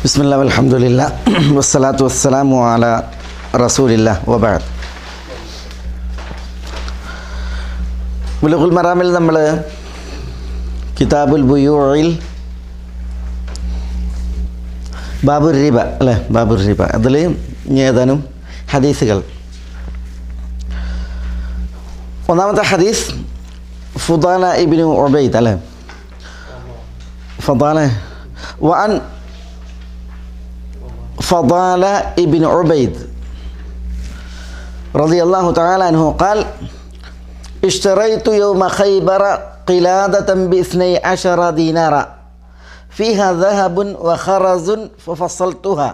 ബിസ്മില്ലാ വൽഹംദുലില്ലാ വസ്സലാത്തു വസ്സലാമു അലാ റസൂലില്ലാ വബഅദ്. ബുലുഗുൽ മറാമിൽ നമ്മൾ കിതാബുൽ ബുയൂഇൽ ബാബുർ റിബ അല്ലേ, ബാബുർ റിബ, അതിൽ ഏതാനും ഹദീസുകൾ. ഒന്നാമത്തെ ഹദീസ് ഫുദാല ഇബ്നു ഉബൈദ് അല്ലേ, ഫദാല വഅൻ فضالة ابن عبيد رضي الله تعالى عنه قال: اشتريت يوم خيبر قلادة ب12 دينارا فيها ذهب وخرز ففصلتها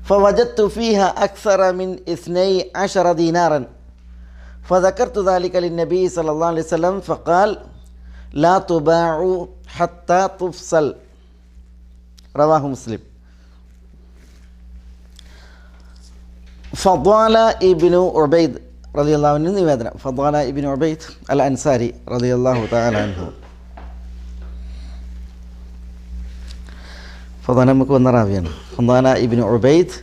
فوجدت فيها أكثر من 12 دينارا فذكرت ذلك للنبي صلى الله عليه وسلم فقال: لا تباع حتى تفصل. رواه مسلم. ഫദാല ഇബ്നു ഉബൈദ് റളിയല്ലാഹു അൻഹു നിവേദനം. ഫദാല ഇബ്നു ഉബൈദ് അൽ അൻസാരി റളിയല്ലാഹു തആല അൻഹു. ഫദാല നമുക്ക് വന്ന റാവിയാണ്. ഫദാല ഇബ്നു ഉബൈദ്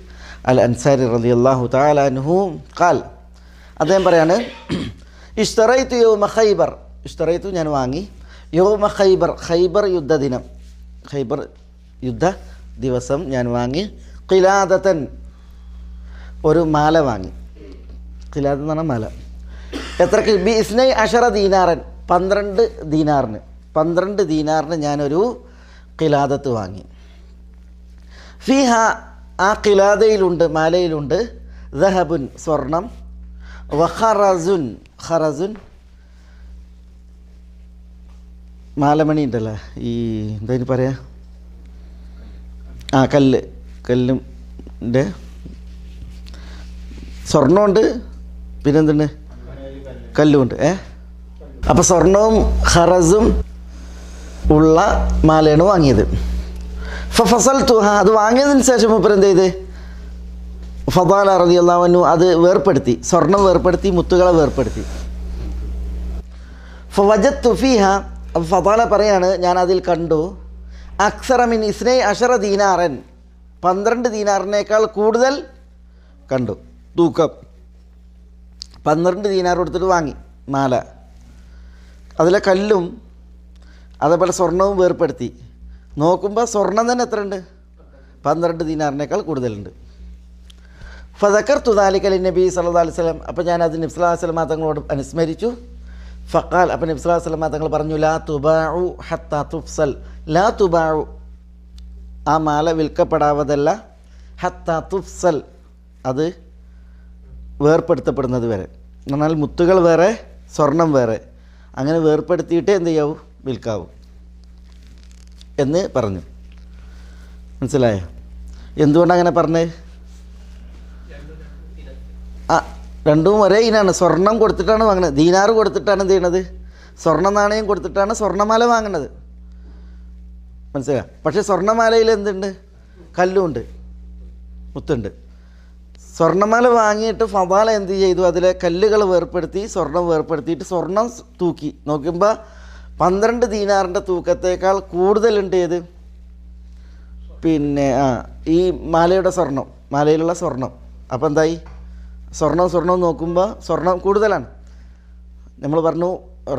അൽ അൻസാരി റളിയല്ലാഹു തആല അൻഹു ഖാൽ, അദ്ദേഹം പറയാണ്: ഇഷ്തറൈതു യൗമ ഖൈബർ, ഇഷ്തറൈതു ഞാൻ വാങ്ങി, യൗമ ഖൈബർ, ഖൈബർ യുദ്ധദിനം, ഖൈബർ യുദ്ധ ദിവസം ഞാൻ വാങ്ങി, ഖിലാദതൻ, ഒരു മാല വാങ്ങി. ഖിലാദ് എന്ന് പറഞ്ഞാൽ മാല. എത്രക്ക്? ബി12 ദീനാറൻ, 12 ദീനാറിന്, 12 ദീനാറിന് ഞാനൊരു ഖിലാദത്ത് വാങ്ങി. ഫീഹ, ആ ഖിലാദയിലുണ്ട്, മാലയിലുണ്ട്, ദഹബുൻ, സ്വർണം, വഖറസുൻ, ഖറസുൻ മാലമണി ഉണ്ടല്ലോ, ഈ എന്താ പറയാ, ആ കല്ല്, കല്ലിൻ്റെ സ്വർണ്ണമുണ്ട്, പിന്നെന്തുണ്ട്, കല്ലുമുണ്ട്. അപ്പോൾ സ്വർണവും ഖറസും ഉള്ള മാലയാണ് വാങ്ങിയത്. ഫസൽതുഹ, അത് വാങ്ങിയതിന് ശേഷം മൂപ്പർ എന്ത് ചെയ്ത്, ഫദാല റളിയല്ലാഹു അൻഹു അത് വേർപ്പെടുത്തി, സ്വർണം വേർപ്പെടുത്തി, മുത്തുകളെ വേർപ്പെടുത്തി. ഫവജദ്തു ഫീഹ, ഫദാല പറയാണ്, ഞാൻ അതിൽ കണ്ടു, അക്സറ മിൻ 12 ദീനാറൻ, 12 ദീനാറിനേക്കാൾ കൂടുതൽ കണ്ടു. തൂക്കം 12 ദീനാർ കൊടുത്തിട്ട് വാങ്ങി മാല. അതിലെ കല്ലും അതേപോലെ സ്വർണവും വേർപ്പെടുത്തി നോക്കുമ്പോൾ സ്വർണം തന്നെ എത്ര ഉണ്ട്? 12 ദീനാറിനേക്കാൾ കൂടുതലുണ്ട്. ഫദക്കർതു ദാലിക ലിന്നബി സല്ലല്ലാഹു അലൈഹി വസല്ലം, അപ്പോൾ ഞാൻ അത് നബി സല്ലല്ലാഹു അലൈഹി വസല്ലം തങ്ങളോട് അനുസ്മരിച്ചു. ഫഖാൽ, അപ്പോൾ നബി സല്ലല്ലാഹു അലൈഹി വസല്ലം തങ്ങൾ പറഞ്ഞു: ലാ തുബാഉ ഹത്താ തുഫ്സൽ, ലാ തുബാഉ, ആ മാല വിൽക്കപ്പെടാവതല്ല, ഹത്താ തുഫ്സൽ, അത് വേർപ്പെടുത്തപ്പെടുന്നത് വരെ. എന്നാൽ മുത്തുകൾ വേറെ, സ്വർണം വേറെ, അങ്ങനെ വേർപ്പെടുത്തിയിട്ട് എന്ത് ചെയ്യാവൂ, വിൽക്കാവൂ എന്ന് പറഞ്ഞു. മനസ്സിലായോ എന്തുകൊണ്ടാണ് അങ്ങനെ പറഞ്ഞത്? ആ, രണ്ടും ഒരേ ഇനാണ്. സ്വർണം കൊടുത്തിട്ടാണ് വാങ്ങുന്നത്, ദീനാറ് കൊടുത്തിട്ടാണ് എന്ത് ചെയ്യണത്, സ്വർണ്ണ നാണയം കൊടുത്തിട്ടാണ് സ്വർണ്ണമാല വാങ്ങുന്നത്. മനസ്സിലായോ? പക്ഷേ സ്വർണ്ണമാലയിൽ എന്തുണ്ട്? കല്ലുണ്ട്, മുത്തുണ്ട്. സ്വർണ്ണമാല വാങ്ങിയിട്ട് ഫദാല എന്ത് ചെയ്തു, അതിലെ കല്ലുകൾ വേർപ്പെടുത്തി, സ്വർണം വേർപ്പെടുത്തിയിട്ട് സ്വർണം തൂക്കി നോക്കുമ്പോൾ 12 ദീനാറിൻ്റെ തൂക്കത്തേക്കാൾ കൂടുതലുണ്ട് ഏത്, പിന്നെ ഈ മാലയുടെ സ്വർണം, മാലയിലുള്ള സ്വർണം. അപ്പോൾ എന്തായി, സ്വർണവും നോക്കുമ്പോൾ സ്വർണം കൂടുതലാണ്. നമ്മൾ പറഞ്ഞു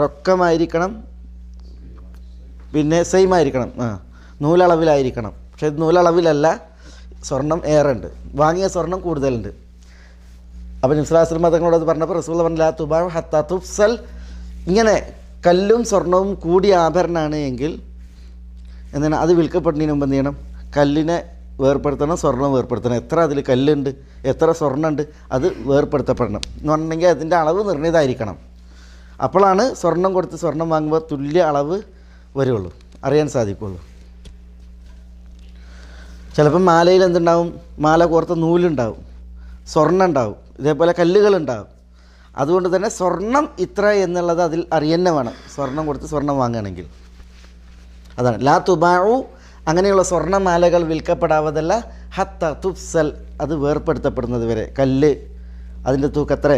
റൊക്കമായിരിക്കണം, പിന്നെ സെയിം ആയിരിക്കണം, നൂലളവിലായിരിക്കണം. പക്ഷേ നൂലളവിലല്ല, സ്വർണം ഏറെ ഉണ്ട്, വാങ്ങിയ സ്വർണം കൂടുതലുണ്ട്. അപ്പോൾ നബി സല്ലല്ലാഹു അലൈഹി വസല്ലം തങ്ങളോട് പറഞ്ഞപ്പോൾ റസൂൽ പറഞ്ഞു: ലാ തുബാഉ ഹത്താ തുഫ്സൽ, ഇങ്ങനെ കല്ലും സ്വർണവും കൂടിയ ആഭരണമാണ് എങ്കിൽ എന്താണ്, അത് വിൽക്കപ്പെടുന്നതിന് മുമ്പ് എന്ത് ചെയ്യണം, കല്ലിനെ വേർപ്പെടുത്തണം, സ്വർണം വേർപ്പെടുത്തണം. എത്ര അതിൽ കല്ലുണ്ട്, എത്ര സ്വർണ്ണമുണ്ട്, അത് വേർപ്പെടുത്തപ്പെടണം എന്ന് പറഞ്ഞിട്ടുണ്ടെങ്കിൽ അതിൻ്റെ അളവ് നിർണീതമായിരിക്കണം. അപ്പോഴാണ് സ്വർണം കൊടുത്ത് സ്വർണം വാങ്ങുമ്പോൾ തുല്യ അളവ് വരുള്ളൂ, അറിയാൻ സാധിക്കുള്ളൂ. ചിലപ്പം മാലയിൽ എന്തുണ്ടാവും, മാല കോർത്ത നൂലുണ്ടാവും, സ്വർണ്ണം ഉണ്ടാവും, ഇതേപോലെ കല്ലുകളുണ്ടാവും. അതുകൊണ്ട് തന്നെ സ്വർണം ഇത്ര എന്നുള്ളത് അതിൽ അറിയന്നെ വേണം, സ്വർണം കൊടുത്ത് സ്വർണം വാങ്ങുകയാണെങ്കിൽ. അതാണ് ലാ തുബാഉ, അങ്ങനെയുള്ള സ്വർണ്ണമാലകൾ വിൽക്കപ്പെടാവതല്ല, ഹത്ത തുഫ്സൽ, അത് വേർപ്പെടുത്തപ്പെടുന്നത് വരെ. കല്ല് അതിൻ്റെ തൂക്കത്ര,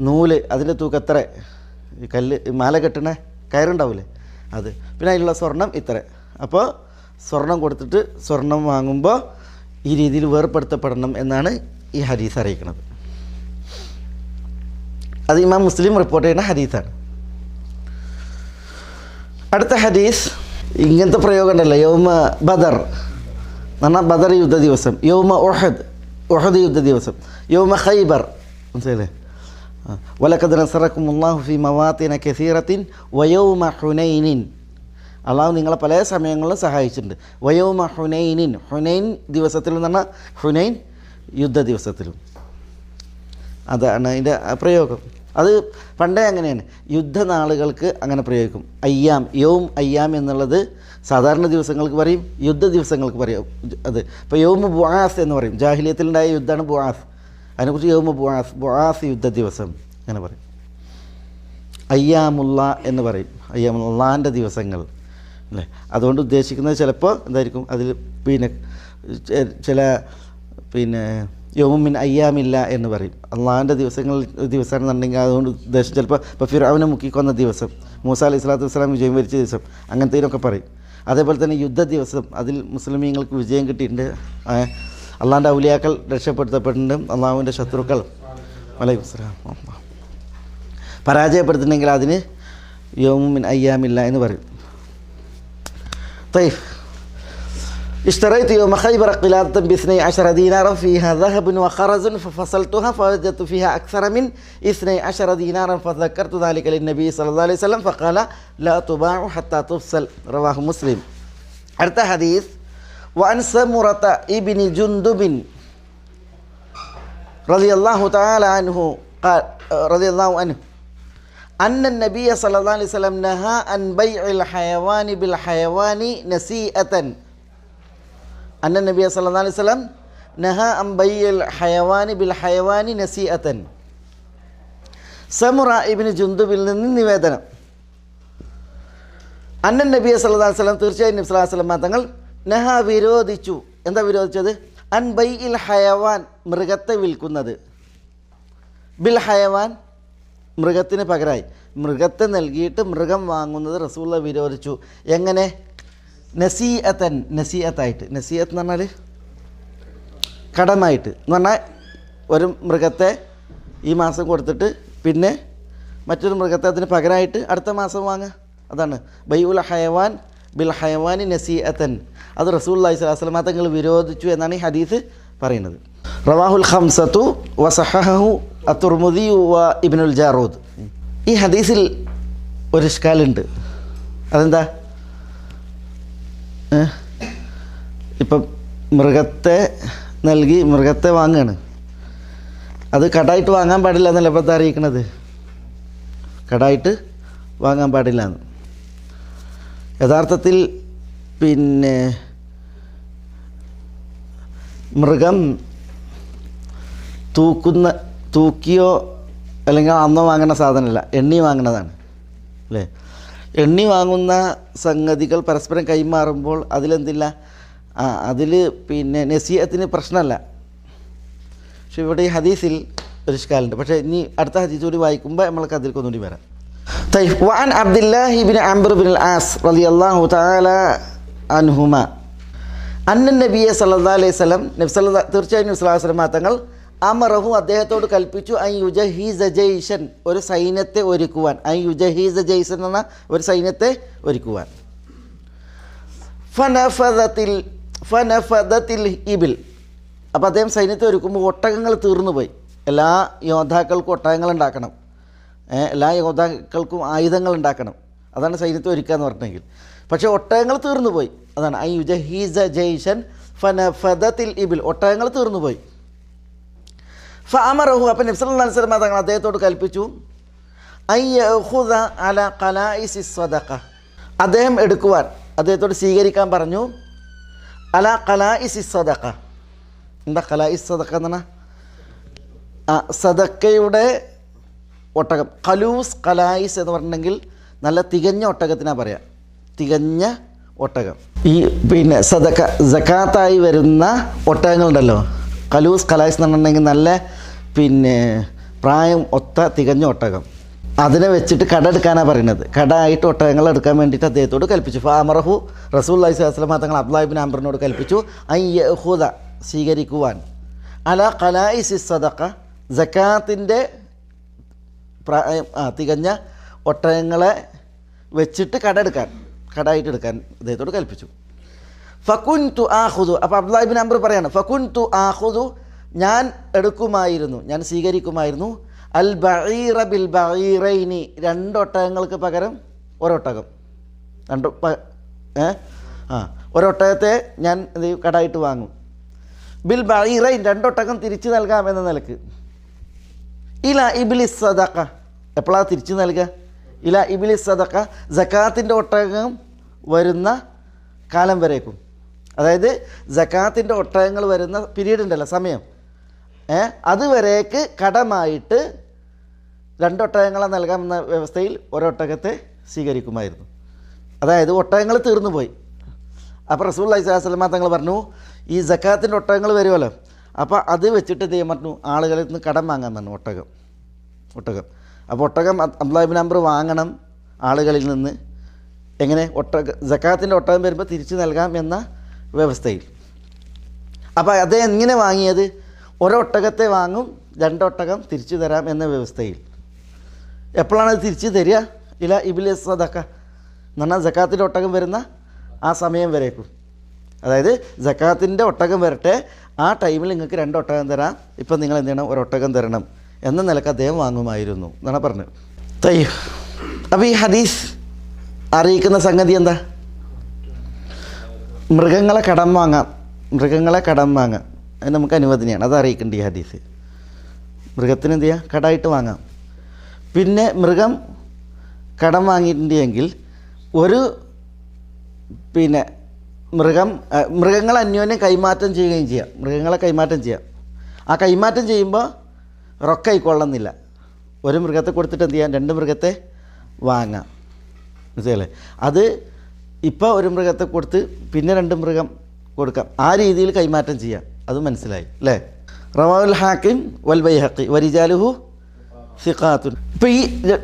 നൂല് അതിൻ്റെ തൂക്കത്ര, ഈ കല്ല് മാല കെട്ടണ കയറുണ്ടാവില്ലേ അത്, പിന്നെ അതിലുള്ള സ്വർണം ഇത്ര. അപ്പോൾ സ്വർണം കൊടുത്തിട്ട് സ്വർണം വാങ്ങുമ്പോൾ ഈ രീതിയിൽ വേർപ്പെടുത്തപ്പെടണം എന്നാണ് ഈ ഹദീസ് അറിയിക്കുന്നത്. അത് ഇമാം മുസ്ലിം റിപ്പോർട്ട് ചെയ്യുന്ന ഹദീസാണ്. അടുത്ത ഹദീസ് ഇങ്ങനത്തെ പ്രയോഗം ഉണ്ടല്ലോ, യൗമ ബദർ എന്ന് പറഞ്ഞാൽ ബദർ യുദ്ധ ദിവസം, യൗമ ഉഹദ് യുദ്ധ ദിവസം, യൗമ ഖൈബർ, മനസ്സിലല്ലേ? വലഖദ് നസറക്കുമുല്ലാഹു ഫീ മവാത്തിന കസീറത്തിൻ വയൗമ ഹുനൈനിൻ, അള്ളാഹു നിങ്ങളെ പല സമയങ്ങളിലും സഹായിച്ചിട്ടുണ്ട്. വയൗമ ഹുനൈനിൻ, ഹുനൈൻ ദിവസത്തിലും എന്ന് പറഞ്ഞാൽ ഹുനൈൻ യുദ്ധ ദിവസത്തിലും. അതാണ് അതിൻ്റെ പ്രയോഗം. അത് പണ്ടേ അങ്ങനെയാണ്, യുദ്ധനാളുകൾക്ക് അങ്ങനെ പ്രയോഗിക്കും. അയ്യാം, യൗം അയ്യാം എന്നുള്ളത് സാധാരണ ദിവസങ്ങൾക്ക് പറയും, യുദ്ധ ദിവസങ്ങൾക്ക് പറയും. അത് ഇപ്പോൾ യൗമ ബുആസ് എന്ന് പറയും, ജാഹിലിയത്തിലുണ്ടായ യുദ്ധമാണ് ബുആസ്, അതിനെക്കുറിച്ച് യൗമ ബുആസ് യുദ്ധ ദിവസം അങ്ങനെ പറയും. അയ്യാമുള്ള എന്ന് പറയും, അയ്യാമുള്ളാൻ്റെ ദിവസങ്ങൾ അല്ലേ. അതുകൊണ്ട് ഉദ്ദേശിക്കുന്നത് ചിലപ്പോൾ എന്തായിരിക്കും, അതിൽ ചില യൗമിൻ അയ്യാമില്ല എന്ന് പറയും. അള്ളാഹിൻ്റെ ദിവസമാണെന്നുണ്ടെങ്കിൽ അതുകൊണ്ട് ഉദ്ദേശം ചിലപ്പോൾ ഇപ്പോൾ ഫിർഔനെ മുക്കിക്കൊന്ന ദിവസം, മൂസ അലൈഹി സ്വലാത്തു വസ്സലാം വിജയം വരിച്ച ദിവസം, അങ്ങനത്തേനൊക്കെ പറയും. അതേപോലെ തന്നെ യുദ്ധ ദിവസം, അതിൽ മുസ്ലിമീങ്ങൾക്ക് വിജയം കിട്ടിയിട്ടുണ്ട്, അള്ളാഹിൻ്റെ ഔലിയാക്കൾ രക്ഷപ്പെടുത്തപ്പെട്ടിട്ടുണ്ട്, അള്ളാഹുവിൻ്റെ ശത്രുക്കൾ വലൈക്കും സ്സലാം പരാജയപ്പെടുത്തുന്നെങ്കിൽ അതിന് യൗമിൻ അയ്യാമില്ല എന്ന് പറയും. طيب اشتريت يوم خيبر قلادة ب12 دينارا فيها ذهب وخرز ففصلتها فوجدت فيها أكثر من 12 دينارا فذكرت ذلك للنبي صلى الله عليه وسلم فقال لا تباع حتى تفصل. رواه مسلم. അടുത്ത ഹദീസ് وعن سمرة ابن جندب رضي الله تعالى عنه قال رضي الله عنه أن النبي صلى الله عليه وسلم نهى عن بيع الحيوان بالحيوان نسيئة. أن النبي صلى الله عليه وسلم نهى عن بيع الحيوان بالحيوان نسيئة. സമുറ ഇബ്നു ജുന്ദുബിൽ നിന്ന് നിവേദനം, അന്നൻ നബി സല്ലല്ലാഹു അലൈഹി വസല്ലം, തീർച്ചയായും നബി സല്ലല്ലാഹു അലൈഹി വസല്ലം തങ്ങൾ നഹ വിരോധിച്ചു. എന്താ വിരോധിച്ചത്? അൻ ബൈഇൽ ഹയവാൻ, മൃഗത്തെ വിൽക്കുന്നത്, ബിൽ ഹയവാൻ, മൃഗത്തിന് പകരമായി മൃഗത്തെ നൽകിയിട്ട് മൃഗം വാങ്ങുന്നത് റസൂലുള്ള വിരോധിച്ചു. എങ്ങനെ? നസീഅത്തൻ, നസീഅത്തായിട്ട്. നസീഅത്ത് എന്ന് പറഞ്ഞാൽ കടമായിട്ട് എന്ന് പറഞ്ഞാൽ ഒരു മൃഗത്തെ ഈ മാസം കൊടുത്തിട്ട് പിന്നെ മറ്റൊരു മൃഗത്തെ അതിന് പകരമായിട്ട് അടുത്ത മാസം വാങ്ങുക. അതാണ് ബൈഉൽ ഹയവാൻ ബിൽ ഹയവാനി നസീഅത്തൻ. അത് റസൂലുള്ളാഹി സ്വല്ലല്ലാഹു അലൈഹി വസല്ലം തങ്ങൾ വിരോധിച്ചു എന്നാണ് ഈ ഹദീസ് പറയുന്നത്. റവാഹുൽ ഖംസത്തു വസഹഹു അത്തുർമുദി വ ഇബ്നുൽ ജാറൂദ്. ഈ ഹദീസിൽ ഒരു ഇഷ്കാലുണ്ട്. അതെന്താ? ഇപ്പം മൃഗത്തെ നൽകി മൃഗത്തെ വാങ്ങുകയാണ്, അത് കടായിട്ട് വാങ്ങാൻ പാടില്ല എന്നല്ല ഇപ്പോഴത്തെ അറിയിക്കണത്. കടായിട്ട് വാങ്ങാൻ പാടില്ല എന്ന്. യഥാർത്ഥത്തിൽ മൃഗം തൂക്കിയോ അല്ലെങ്കിൽ അന്നോ വാങ്ങുന്ന സാധനമല്ല, എണ്ണി വാങ്ങുന്നതാണ് അല്ലേ. എണ്ണി വാങ്ങുന്ന സംഗതികൾ പരസ്പരം കൈമാറുമ്പോൾ അതിലെന്തില്ല, അതിൽ നസീഅത്തിന് പ്രശ്നമല്ല. പക്ഷെ ഇവിടെ ഈ ഹദീസിൽ ഒരു ഇഷ്കാലുണ്ട്. പക്ഷേ ഇനി അടുത്ത ഹദീസ് കൂടി വായിക്കുമ്പോൾ നമ്മൾക്ക് അതിലേക്ക് ഒന്നുകൂടി വരാം. وعن عبد الله بن عمرو بن العاص رضي الله تعالى عنهما أن النبي صلى الله عليه وسلم, തീർച്ചയായും നബി സല്ലല്ലാഹു അലൈഹി വസല്ലം തങ്ങൾ അമറഹു, അദ്ദേഹത്തോട് കൽപ്പിച്ചു, അൻ യുജഹീസ ജയ്ഷൻ, ഒരു സൈന്യത്തെ ഒരുക്കുവാൻ. അൻ യുജഹീസ ജയ്ഷൻ എന്ന ഒരു സൈന്യത്തെ ഒരുക്കുവാൻ. ഫനഫദത്തിൽ ഇബിൽ, അപ്പോൾ അദ്ദേഹം സൈന്യത്തെ ഒരുക്കുമ്പോൾ ഒട്ടകങ്ങൾ തീർന്നുപോയി. എല്ലാ യോദ്ധാക്കൾക്കും ഒട്ടകങ്ങൾ ഉണ്ടാക്കണം, എല്ലാ യോദ്ധാക്കൾക്കും ആയുധങ്ങൾ ഉണ്ടാക്കണം. അതാണ് സൈന്യത്തെ ഒരുക്കുക എന്ന് പറഞ്ഞെങ്കിൽ. പക്ഷേ ഒട്ടകങ്ങൾ തീർന്നുപോയി. അതാണ് ഐ യുജഹീസ ജയ്ഷൻ ഫനഫദത്തിൽ ഇബിൽ, ഒട്ടകങ്ങൾ തീർന്നുപോയി. ഫഅമറഹു, അപ്പം നബി സല്ലല്ലാഹു അലൈഹി വസല്ലം തങ്ങൾ അദ്ദേഹത്തോട് കൽപ്പിച്ചു, അൻ യഖുദ അല ഖലായിസി സ്വദഖ, അദ്ദേഹം എടുക്കുവാൻ, അദ്ദേഹത്തോട് സ്വീകരിക്കാൻ പറഞ്ഞു. അല ഖലായിസി സ്വദഖ. എന്താ ഖലായിസ് സ്വദഖ എന്ന് പറഞ്ഞാൽ? സദക്കയുടെ ഒട്ടകം. ഖലൂസ് ഖലായിസ് എന്ന് പറഞ്ഞിട്ടുണ്ടെങ്കിൽ നല്ല തികഞ്ഞ ഒട്ടകത്തിനാണ് പറയാം, തികഞ്ഞ ഒട്ടകം. ഈ സദക്ക സക്കാത്തായി വരുന്ന ഒട്ടകങ്ങളുണ്ടല്ലോ, ഖലൂസ് ഖലായിസ് എന്ന് പറഞ്ഞിട്ടുണ്ടെങ്കിൽ നല്ല പ്രായം ഒത്ത തികഞ്ഞ ഒട്ടകം. അതിനെ വെച്ചിട്ട് കട എടുക്കാനാണ് പറയുന്നത്. കട ആയിട്ട് ഒട്ടകങ്ങൾ എടുക്കാൻ വേണ്ടിയിട്ട് അദ്ദേഹത്തോട് കൽപ്പിച്ചു. ഫാമറഹു റസൂലുള്ളാഹി സ്വല്ലല്ലാഹു അലൈഹി വസല്ലം തങ്ങൾ അബ്ദുല്ലാഹി ഇബ്നു അംറിനോട് കൽപ്പിച്ചു അൻ യഖുദ സ്വീകരിക്കുവാൻ അല ഖലായിസി സദഖ സകാത്തിൻ്റെ തികഞ്ഞ ഒട്ടകങ്ങളെ വെച്ചിട്ട് കട ആയിട്ട് എടുക്കാൻ അദ്ദേഹത്തോട് കൽപ്പിച്ചു. ഫകുൻതു ആഖുദു, അപ്പോൾ അബ്ദുല്ലാഹി ഇബ്നു അംർ പറയാണ് ഫകുൻതു ആഖുദു, ഞാൻ എടുക്കുമായിരുന്നു, ഞാൻ സ്വീകരിക്കുമായിരുന്നു അൽ ബഈറ ബിൽ ബഈറൈനി, 2 ഒട്ടകങ്ങൾക്ക് പകരം ഒരൊട്ടകം. ഒരൊട്ടകത്തെ ഞാൻ കടായിട്ട് വാങ്ങും. ബിൽ ബഈറൈൻ, 2 ഒട്ടകം തിരിച്ചു നൽകാം എന്ന നിലക്ക്. ഇല ഇബ്ലിസ് സദഖ, എപ്പോഴാണ് തിരിച്ചു നൽകുക? ഇല ഇബ്ലിസ് സദഖ, സകാത്തിൻ്റെ ഒട്ടകം വരുന്ന കാലം വരേക്കും. അതായത് സകാത്തിൻ്റെ ഒട്ടകങ്ങൾ വരുന്ന പീരീഡ് ഉണ്ടല്ലോ, സമയം, അതുവരേക്ക് കടമായിട്ട് 2 ഒട്ടകങ്ങളെ നൽകാമെന്ന വ്യവസ്ഥയിൽ ഒരൊട്ടകത്തെ സ്വീകരിക്കുമായിരുന്നു. അതായത് ഒട്ടകങ്ങൾ തീർന്നു പോയി. അപ്പോൾ റസൂലുള്ളാഹി സ്വല്ലല്ലാഹു അലൈഹി വസല്ലം തങ്ങൾ പറഞ്ഞു ഈ സക്കാത്തിൻ്റെ ഒട്ടകങ്ങൾ വരുമല്ലോ, അപ്പോൾ അത് വെച്ചിട്ട് ദൈവം പറഞ്ഞു ആളുകളിൽ നിന്ന് കടം വാങ്ങാൻ പറഞ്ഞു. ഒട്ടകം അപ്പോൾ ഒട്ടകം അബ്ദുല്ലാഹി ഇബ്നു അംർ വാങ്ങണം ആളുകളിൽ നിന്ന്. എങ്ങനെ? സക്കാത്തിൻ്റെ ഒട്ടകം വരുമ്പോൾ തിരിച്ചു നൽകാം എന്ന വ്യവസ്ഥയിൽ. അപ്പോൾ അദ്ദേഹം എങ്ങനെ വാങ്ങിയത്? ഒരൊട്ടകത്തെ വാങ്ങും, 2 ഒട്ടകം തിരിച്ചു തരാം എന്ന വ്യവസ്ഥയിൽ. എപ്പോഴാണ് അത് തിരിച്ചു തരിക? ഇല ഇബ്ലിസ് സദഖ എന്ന് പറഞ്ഞാൽ സക്കാത്തിൻ്റെ ഒട്ടകം വരുന്ന ആ സമയം വരേക്കും. അതായത് സക്കാത്തിൻ്റെ ഒട്ടകം വരട്ടെ, ആ ടൈമിൽ നിങ്ങൾക്ക് 2 ഒട്ടകം തരാം, ഇപ്പം നിങ്ങൾ എന്ത് ചെയ്യണം? ഒരൊട്ടകം തരണം എന്ന നിലക്ക് അദ്ദേഹം വാങ്ങുമായിരുന്നു എന്നാണ് പറഞ്ഞത്. അപ്പോൾ ഈ ഹദീസ് അറിയിക്കുന്ന സംഗതി എന്താ? മൃഗങ്ങളെ കടം വാങ്ങാം അത് നമുക്ക് അനുവദനീയമാണ്. അത് അറിയിക്കേണ്ട ഈ ഹദീസ്. മൃഗത്തിന് എന്ത് ചെയ്യുക? കടായിട്ട് വാങ്ങാം. പിന്നെ മൃഗം കടം വാങ്ങിയിട്ടുണ്ടെങ്കിൽ മൃഗങ്ങളെ അന്യോന്യം കൈമാറ്റം ചെയ്യുകയും ചെയ്യാം. ആ കൈമാറ്റം ചെയ്യുമ്പോൾ റൊക്കായിക്കൊള്ളുന്നില്ല. ഒരു മൃഗത്തെ കൊടുത്തിട്ട് എന്ത് ചെയ്യാം? 2 മൃഗത്തെ വാങ്ങാം. മനസ്സിലല്ലേ? അത് ഇപ്പോൾ ഒരു മൃഗത്തെ കൊടുത്ത് പിന്നെ 2 മൃഗം കൊടുക്കാം. ആ രീതിയിൽ കൈമാറ്റം ചെയ്യാം. അത് മനസ്സിലായി അല്ലേ? റവാഹുൽ ഹാക്കിം വൽ ബൈഹഖി വരിജാലുഹു സിഖാത്തുൻ. ഇപ്പോൾ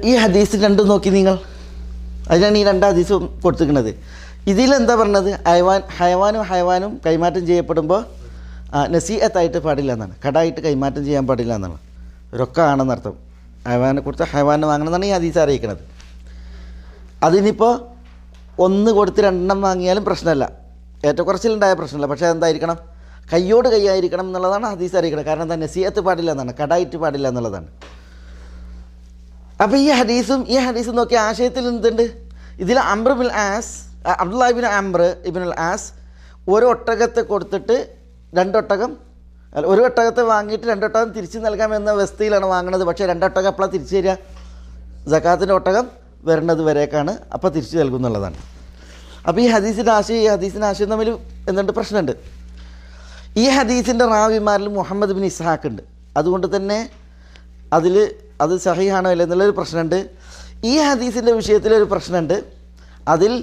ഈ ഹദീസ് 2 നോക്കി നിങ്ങൾ, അതിനാണ് ഈ 2 ഹദീസും കൊടുത്തിരിക്കുന്നത്. ഇതിലെന്താ പറഞ്ഞത്? ഹയവാനും കൈമാറ്റം ചെയ്യപ്പെടുമ്പോൾ നസീഅത്തായിട്ട് പാടില്ല എന്നാണ്, കടായിട്ട് കൈമാറ്റം ചെയ്യാൻ പാടില്ല എന്നാണ്, രൊക്കമാണെന്നർത്ഥം. ഹയവാനെ കൊടുത്ത് ഹയവാനെ വാങ്ങണമെന്നാണ് ഈ ഹദീസ് അറിയിക്കുന്നത്. അതിനിപ്പോൾ 1 കൊടുത്ത് 2 വാങ്ങിയാലും പ്രശ്നമല്ല, ഏറ്റക്കുറച്ചിലുണ്ടായ പ്രശ്നമല്ല. പക്ഷേ എന്തായിരിക്കണം? കയ്യോട് കൈയായിരിക്കണം എന്നുള്ളതാണ് ഹദീസ് അറിയിക്കുന്നത്. കാരണം എന്താ? നസീഅത്ത് പാടില്ല എന്നാണ്, കടായിട്ട് പാടില്ല എന്നുള്ളതാണ്. അപ്പോൾ ഈ ഹദീസും നോക്കിയ ആശയത്തിൽ എന്തുണ്ട്? ഇതിൽ അബ്ദുല്ലാഹി ഇബ്നു അംർ ഇബ്നുൽ ആസ് ഒരു ഒട്ടകത്തെ കൊടുത്തിട്ട് 2 ഒട്ടകം, ഒരു ഒട്ടകത്തെ വാങ്ങിയിട്ട് 2 ഒട്ടകം തിരിച്ചു നൽകാമെന്ന വ്യവസ്ഥയിലാണ് വാങ്ങുന്നത്. പക്ഷേ 2 ഒട്ടകം എപ്പോഴാണ് തിരിച്ചു തരിക? സക്കാത്തിൻ്റെ ഒട്ടകം വരുന്നത് വരേക്കാണ്, അപ്പോൾ തിരിച്ചു നൽകുന്നുള്ളതാണ്. അപ്പോൾ ഈ ഹദീസിൻ്റെ ആശയം തമ്മിൽ എന്തുണ്ട്? പ്രശ്നമുണ്ട്. ഈ ഹദീസിൻ്റെ റാവിമാരിൽ മുഹമ്മദ് ബിൻ ഇസ്ഹാഖ് ഉണ്ട്. അതുകൊണ്ട് തന്നെ അത് സഹീഹാണോ അല്ല എന്നുള്ളൊരു പ്രശ്നമുണ്ട്. ഈ ഹദീസിൻ്റെ വിഷയത്തിലൊരു പ്രശ്നമുണ്ട്. അതിൽ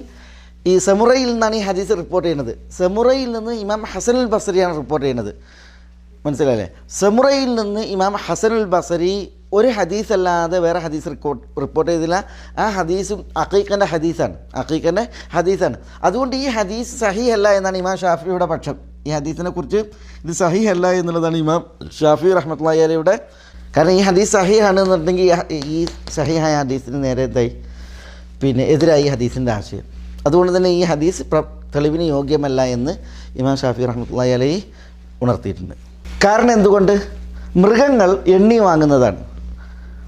ഈ സമുറയിൽ നിന്നാണ് ഈ ഹദീസ് റിപ്പോർട്ട് ചെയ്യുന്നത്. സമുറയിൽ നിന്ന് ഇമാം ഹസനുൽ ബസരിയാണ് റിപ്പോർട്ട് ചെയ്യുന്നത്. മനസ്സിലായില്ലേ? സമുറയിൽ നിന്ന് ഇമാം ഹസനുൽ ബസരി ഒരു ഹദീസ് അല്ലാതെ വേറെ ഹദീസ് റിപ്പോർട്ട് ചെയ്തില്ല. ആ ഹദീസും അഖീഖൻ്റെ ഹദീസാണ്. അതുകൊണ്ട് ഈ ഹദീസ് സഹീഹ് അല്ല എന്നാണ് ഇമാം ഷാഫിയുടെ പക്ഷം. ഈ ഹദീസിനെ കുറിച്ച് ഇത് സഹീഹ് അല്ല എന്നുള്ളതാണ് ഇമാം ഷാഫി റഹ്മത്തുള്ളാഹി അലൈഹിയുടെ. കാരണം ഈ ഹദീസ് സഹീഹാണ് എന്നുണ്ടെങ്കിൽ ഈ സഹീഹായ ഹദീസിന് നേരെ എതിരായി ഹദീസിൻ്റെ ആശയം. അതുകൊണ്ട് തന്നെ ഈ ഹദീസ് തെളിവിന് യോഗ്യമല്ല എന്ന് ഇമാം ഷാഫി റഹ്മത്തുള്ളാഹി അലൈഹി ഉണർത്തിയിട്ടുണ്ട്. കാരണം എന്തുകൊണ്ട്? മൃഗങ്ങൾ എണ്ണി വാങ്ങുന്നതാണ്.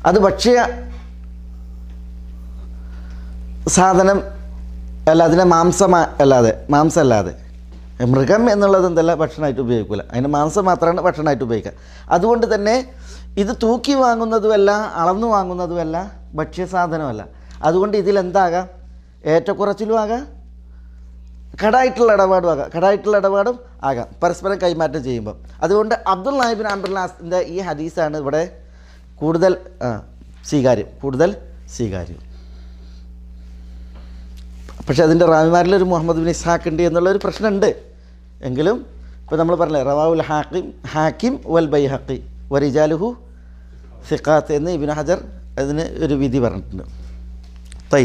അത് ഭക്ഷ്യ സാധനം അല്ല, അതിനെ മാംസമല്ലാതെ മൃഗം എന്നുള്ളത് എന്തല്ല ഭക്ഷണമായിട്ട് ഉപയോഗിക്കില്ല. അതിന് മാംസം മാത്രമാണ് ഭക്ഷണമായിട്ട് ഉപയോഗിക്കുക. അതുകൊണ്ട് തന്നെ ഇത് തൂക്കി വാങ്ങുന്നതുമല്ല, അളന്നു വാങ്ങുന്നതുമല്ല, ഭക്ഷ്യസാധനമല്ല. അതുകൊണ്ട് ഇതിലെന്താകാം? ഏറ്റക്കുറച്ചിലും ആകാം, കടായിട്ടുള്ള ഇടപാടും ആകാം, പരസ്പരം കൈമാറ്റം ചെയ്യുമ്പോൾ. അതുകൊണ്ട് അബ്ദുല്ലാഹി ഇബ്നു അംറുൽ ആസിൻ്റെ ഈ ഹദീസാണ് ഇവിടെ കൂടുതൽ സ്വീകാര്യം. പക്ഷേ അതിൻ്റെ റാവിമാരിലൊരു മുഹമ്മദ് ബിൻ ഇസ്ഹാഖ് ഉണ്ട് എന്നുള്ളൊരു പ്രശ്നമുണ്ട്. എങ്കിലും ഇപ്പോൾ നമ്മൾ പറഞ്ഞില്ലേ, റവാഹുൽ ഹാക്കിം വൽ ബൈഹഖി വരിജാലുഹു സിഖാത്ത് എന്ന് ഇബ്നു ഹജർ അതിന് ഒരു വിധി പറഞ്ഞിട്ടുണ്ട്. തൈ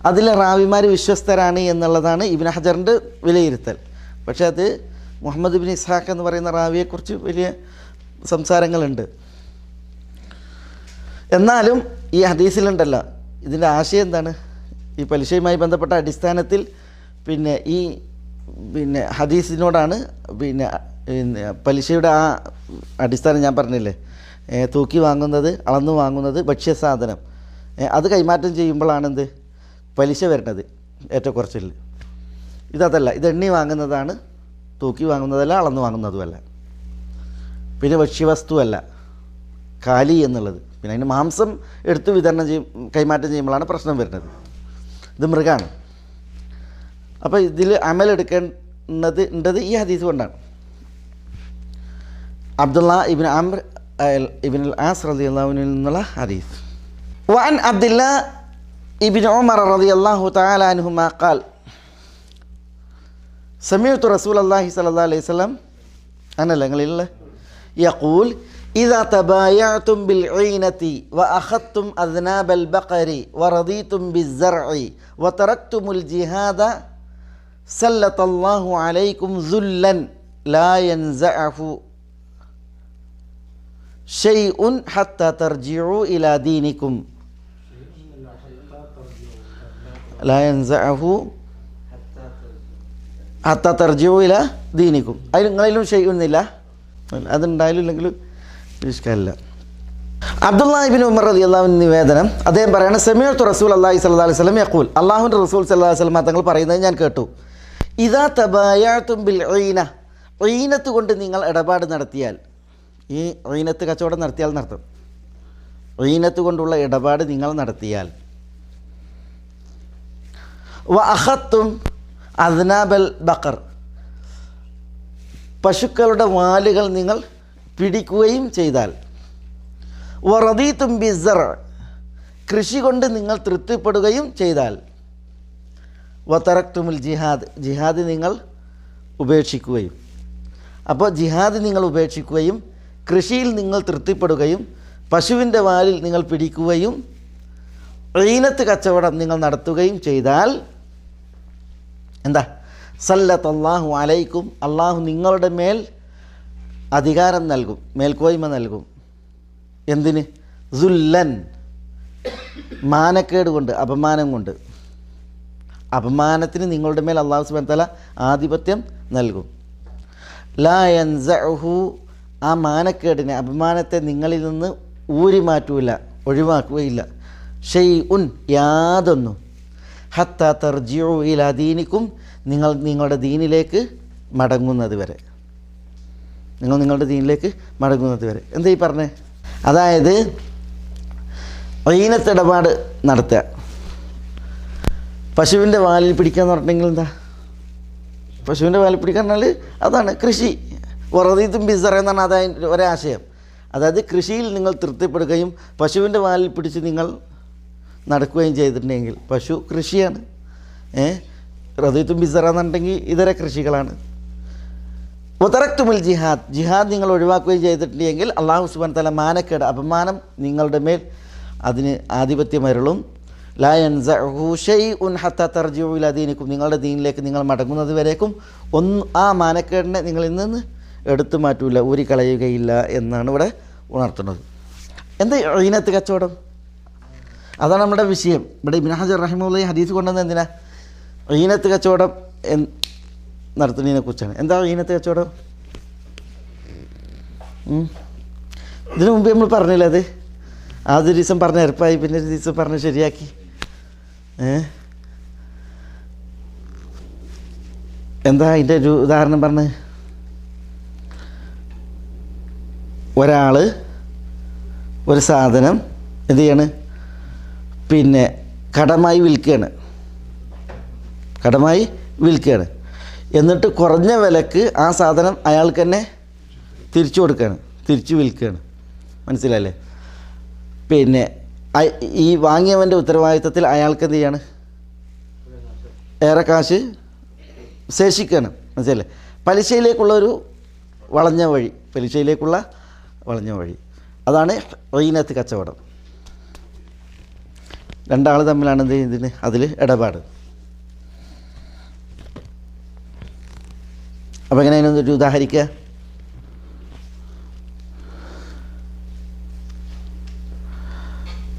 അതിലെ റാവിമാർ വിശ്വസ്തരാണ് എന്നുള്ളതാണ് ഇബ്നു ഹജറിൻ്റെ വിലയിരുത്തൽ. പക്ഷേ അത് മുഹമ്മദ് ഇബ്നു ഇസ്ഹാഖ് എന്ന് പറയുന്ന റാവിയെക്കുറിച്ച് വലിയ സംസാരങ്ങളുണ്ട്. എന്നാലും ഈ ഹദീസിലുണ്ടല്ലോ, ഇതിൻ്റെ ആശയം എന്താണ്? ഈ പലിശയുമായി ബന്ധപ്പെട്ട അടിസ്ഥാനത്തിൽ പിന്നെ ഹദീസിനോടാണ് പലിശയുടെ ആ അടിസ്ഥാനം ഞാൻ പറഞ്ഞില്ലേ, തൂക്കി വാങ്ങുന്നത്, അളന്നു വാങ്ങുന്നത്, ഭക്ഷ്യസാധനം അത് കൈമാറ്റം ചെയ്യുമ്പോഴാണെന്ത് പലിശ വരുന്നത്, ഏറ്റക്കുറച്ചിൽ. ഇതല്ല, ഇത് എണ്ണി വാങ്ങുന്നതാണ്, തൂക്കി വാങ്ങുന്നതല്ല, അളന്നു വാങ്ങുന്നതുമല്ല. പിന്നെ ഭക്ഷ്യവസ്തുവല്ല കാലി എന്നുള്ളത്. പിന്നെ അതിന് മാംസം എടുത്ത് വിതരണം കൈമാറ്റം ചെയ്യുമ്പോഴാണ് പ്രശ്നം വരുന്നത്. ഇത് മൃഗമാണ്. അപ്പോൾ ഇതിൽ അമലെടുക്കേണ്ടത് ഈ ഹദീസ് കൊണ്ടാണ്. അബ്ദുള്ള ഇബ്നു അംർ ഇബ്നു അൽ ആസ് റളിയല്ലാഹു അൻഹു നിന്നുള്ള ഹദീസ്. വഅൻ അബ്ദുല്ല ഇബ്നു ഉമർ റളിയല്ലാഹു തആല അൻഹുമാ ഖാൽ സമീഅതു റസൂലല്ലാഹി സ്വല്ലല്ലാഹു അലൈഹി വസല്ലം അനലങ്ങളിലുള്ള യഖൂൽ إذا تبايعتم بالعينة وأخذتم أذناب البقر ورضيتم بالزرع وتركتم الجهاد سلط الله عليكم ذلا لا ينزعه شيء حتى ترجعوا إلى دينكم لا ينزعه حتى ترجعوا إلى دينكم. أي നിങ്ങളിലും ഷൈഉന്നില്ല, അതുണ്ടായാലും ഇല്ലെങ്കിലും ഇഷ്കല്ല. അബ്ദുള്ള ഇബ്നു ഉമർ റളിയല്ലാഹു അൻഹു നിവേദനം, അദ്ദേഹം പറയാണ്, സമീഅതു റസൂലുള്ളാഹി സ്വല്ലല്ലാഹു അലൈഹി വസല്ലം യഖൂൽ, അല്ലാഹുവിൻ്റെ റസൂൽ സ്വല്ലല്ലാഹു അലൈഹി വസല്ലം തങ്ങൾ പറയുന്നത് ഞാൻ കേട്ടു. ഇദാ തബായഅതും ബിൽ ഈന, ഈനത്ത് കൊണ്ട് നിങ്ങൾ ഇടപാട് നടത്തിയാൽ, ഈ ഈനത്ത് കച്ചവടം നടത്തിയാൽ നടത്തും, ഈനത്ത് കൊണ്ടുള്ള ഇടപാട് നിങ്ങൾ നടത്തിയാൽ, വ അഖത്തും അദ്നാബൽ ബഖർ, പശുക്കളുടെ വാലുകൾ നിങ്ങൾ പിടിക്കുകയും ചെയ്താൽ, വറദീതും ബിസ്സർ, കൃഷി കൊണ്ട് നിങ്ങൾ തൃപ്തിപ്പെടുകയും ചെയ്താൽ, വതറക്തുമുൽ ജിഹാദ്, ജിഹാദ് നിങ്ങൾ ഉപേക്ഷിക്കുകയും. അപ്പോൾ ജിഹാദ് നിങ്ങൾ ഉപേക്ഷിക്കുകയും കൃഷിയിൽ നിങ്ങൾ തൃപ്തിപ്പെടുകയും പശുവിൻ്റെ വാലിൽ നിങ്ങൾ പിടിക്കുകയും ഈനത്ത് കച്ചവടം നിങ്ങൾ നടത്തുകയും ചെയ്താൽ എന്താ? സല്ലത്തല്ലാഹു അലൈക്കും, അള്ളാഹു നിങ്ങളുടെ മേൽ അധികാരം നൽകും, മേൽക്കോയ്മ നൽകും. എന്തിന്? സുല്ലൻ, മാനക്കേട് കൊണ്ട്, അപമാനം കൊണ്ട്. അപമാനത്തിന് നിങ്ങളുടെ മേൽ അള്ളാഹു സുബ്ഹാനഹു വ തആല ആധിപത്യം നൽകും. ലാ യൻസഉഹു, ആ മാനക്കേടിനെ, അപമാനത്തെ നിങ്ങളിൽ നിന്ന് ഊരി മാറ്റൂല, ഒഴിവാക്കുകയില്ല. ഷൈഉൻ, യാതൊന്നും. ഹത്താ തർജിഉ ഇലാ ദീനിക്കും, നിങ്ങൾ നിങ്ങളുടെ ദീനിലേക്ക് മടങ്ങുന്നത് വരെ, നിങ്ങൾ നിങ്ങളുടെ ദീനിലേക്ക് മടങ്ങുന്നത് വരെ. എന്താ ഈ പറഞ്ഞേ? അതായത് ഈനത്ത് ഇടപാട് നടത്തുക, പശുവിൻ്റെ വാലിൽ പിടിക്കുക എന്ന് പറഞ്ഞിട്ടുണ്ടെങ്കിൽ എന്താ? പശുവിൻ്റെ വാലിൽ പിടിക്കുക പറഞ്ഞാൽ അതാണ് കൃഷി. വറദീതും ബിസ്സർ എന്നാണ് അതായത് ഒരാശയം. അതായത് കൃഷിയിൽ നിങ്ങൾ തൃപ്തിപ്പെടുകയും പശുവിൻ്റെ വാലിൽ പിടിച്ച് നിങ്ങൾ നടക്കുകയും ചെയ്തിട്ടുണ്ടെങ്കിൽ, പശു കൃഷിയാണ്. റദീതും ബിസ്സർ എന്നുണ്ടെങ്കിൽ ഇതര കൃഷികളാണ്. വതറക്തുമുൽ ജിഹാദ്, ജിഹാദ് നിങ്ങൾ ഒഴിവാക്കുകയും ചെയ്തിട്ടുണ്ടെങ്കിൽ അള്ളാഹു സുബ്ഹാനഹു വ തആല മാനക്കേട്, അപമാനം നിങ്ങളുടെ മേൽ അതിന് ആധിപത്യം അരുളും. ലാ യൻസഉഹു ഷൈഉൻ ഹത്താ തർജിഉ ഇലാ ദീനിക്കും, നിങ്ങളുടെ ദീനിലേക്ക് നിങ്ങൾ മടങ്ങുന്നത് വരേക്കും ആ മാനക്കേടിനെ നിങ്ങളിൽ നിന്ന് എടുത്തു മാറ്റൂല, ഊരിക്കളയുകയില്ല എന്നാണ് ഇവിടെ ഉണർത്തുന്നത്. എന്താ ഈനത്ത് കച്ചവടം? അതാണ് നമ്മുടെ വിഷയം. ഇവിടെ ഇബ്നു ഹജർ റഹിമഹുല്ലാഹി ഹദീസ് കൊണ്ടുവന്നത് എന്തിനാ? ഈനത്ത് കച്ചവടം നടത്തുന്നതിനെ കുറിച്ചാണ്. എന്താ ഈനത്ത് കച്ചവടം? ഇതിനു മുമ്പ് നമ്മൾ പറഞ്ഞില്ല, അത് ആദ്യ ദിവസം പറഞ്ഞ എരപ്പായി, പിന്നെ ഒരു ദിവസം പറഞ്ഞ് ശരിയാക്കി. എന്താ അതിൻ്റെ ഒരു ഉദാഹരണം പറഞ്ഞ്? ഒരാൾ ഒരു സാധനം എന്ത് ചെയ്യാണ്? പിന്നെ കടമായി വിൽക്കുകയാണ്. എന്നിട്ട് കുറഞ്ഞ വിലക്ക് ആ സാധനം അയാൾക്ക് തന്നെ തിരിച്ചു വിൽക്കുകയാണ്. മനസ്സിലല്ലേ? പിന്നെ ഈ വാങ്ങിയവൻ്റെ ഉത്തരവാദിത്തത്തിൽ അയാൾക്ക് എന്ത് ചെയ്യാണ്? ഏറെ കാശ് ശേഷിക്കുകയാണ്. മനസ്സിലല്ലേ? പലിശയിലേക്കുള്ള വളഞ്ഞ വഴി. അതാണ് റീനത്ത് കച്ചവടം. രണ്ടാൾ തമ്മിലാണ് എന്ത് ഇതിന് അതിൽ ഇടപാട്. അപ്പോൾ എങ്ങനെ അതിനൊരു ഉദാഹരിക്കുക?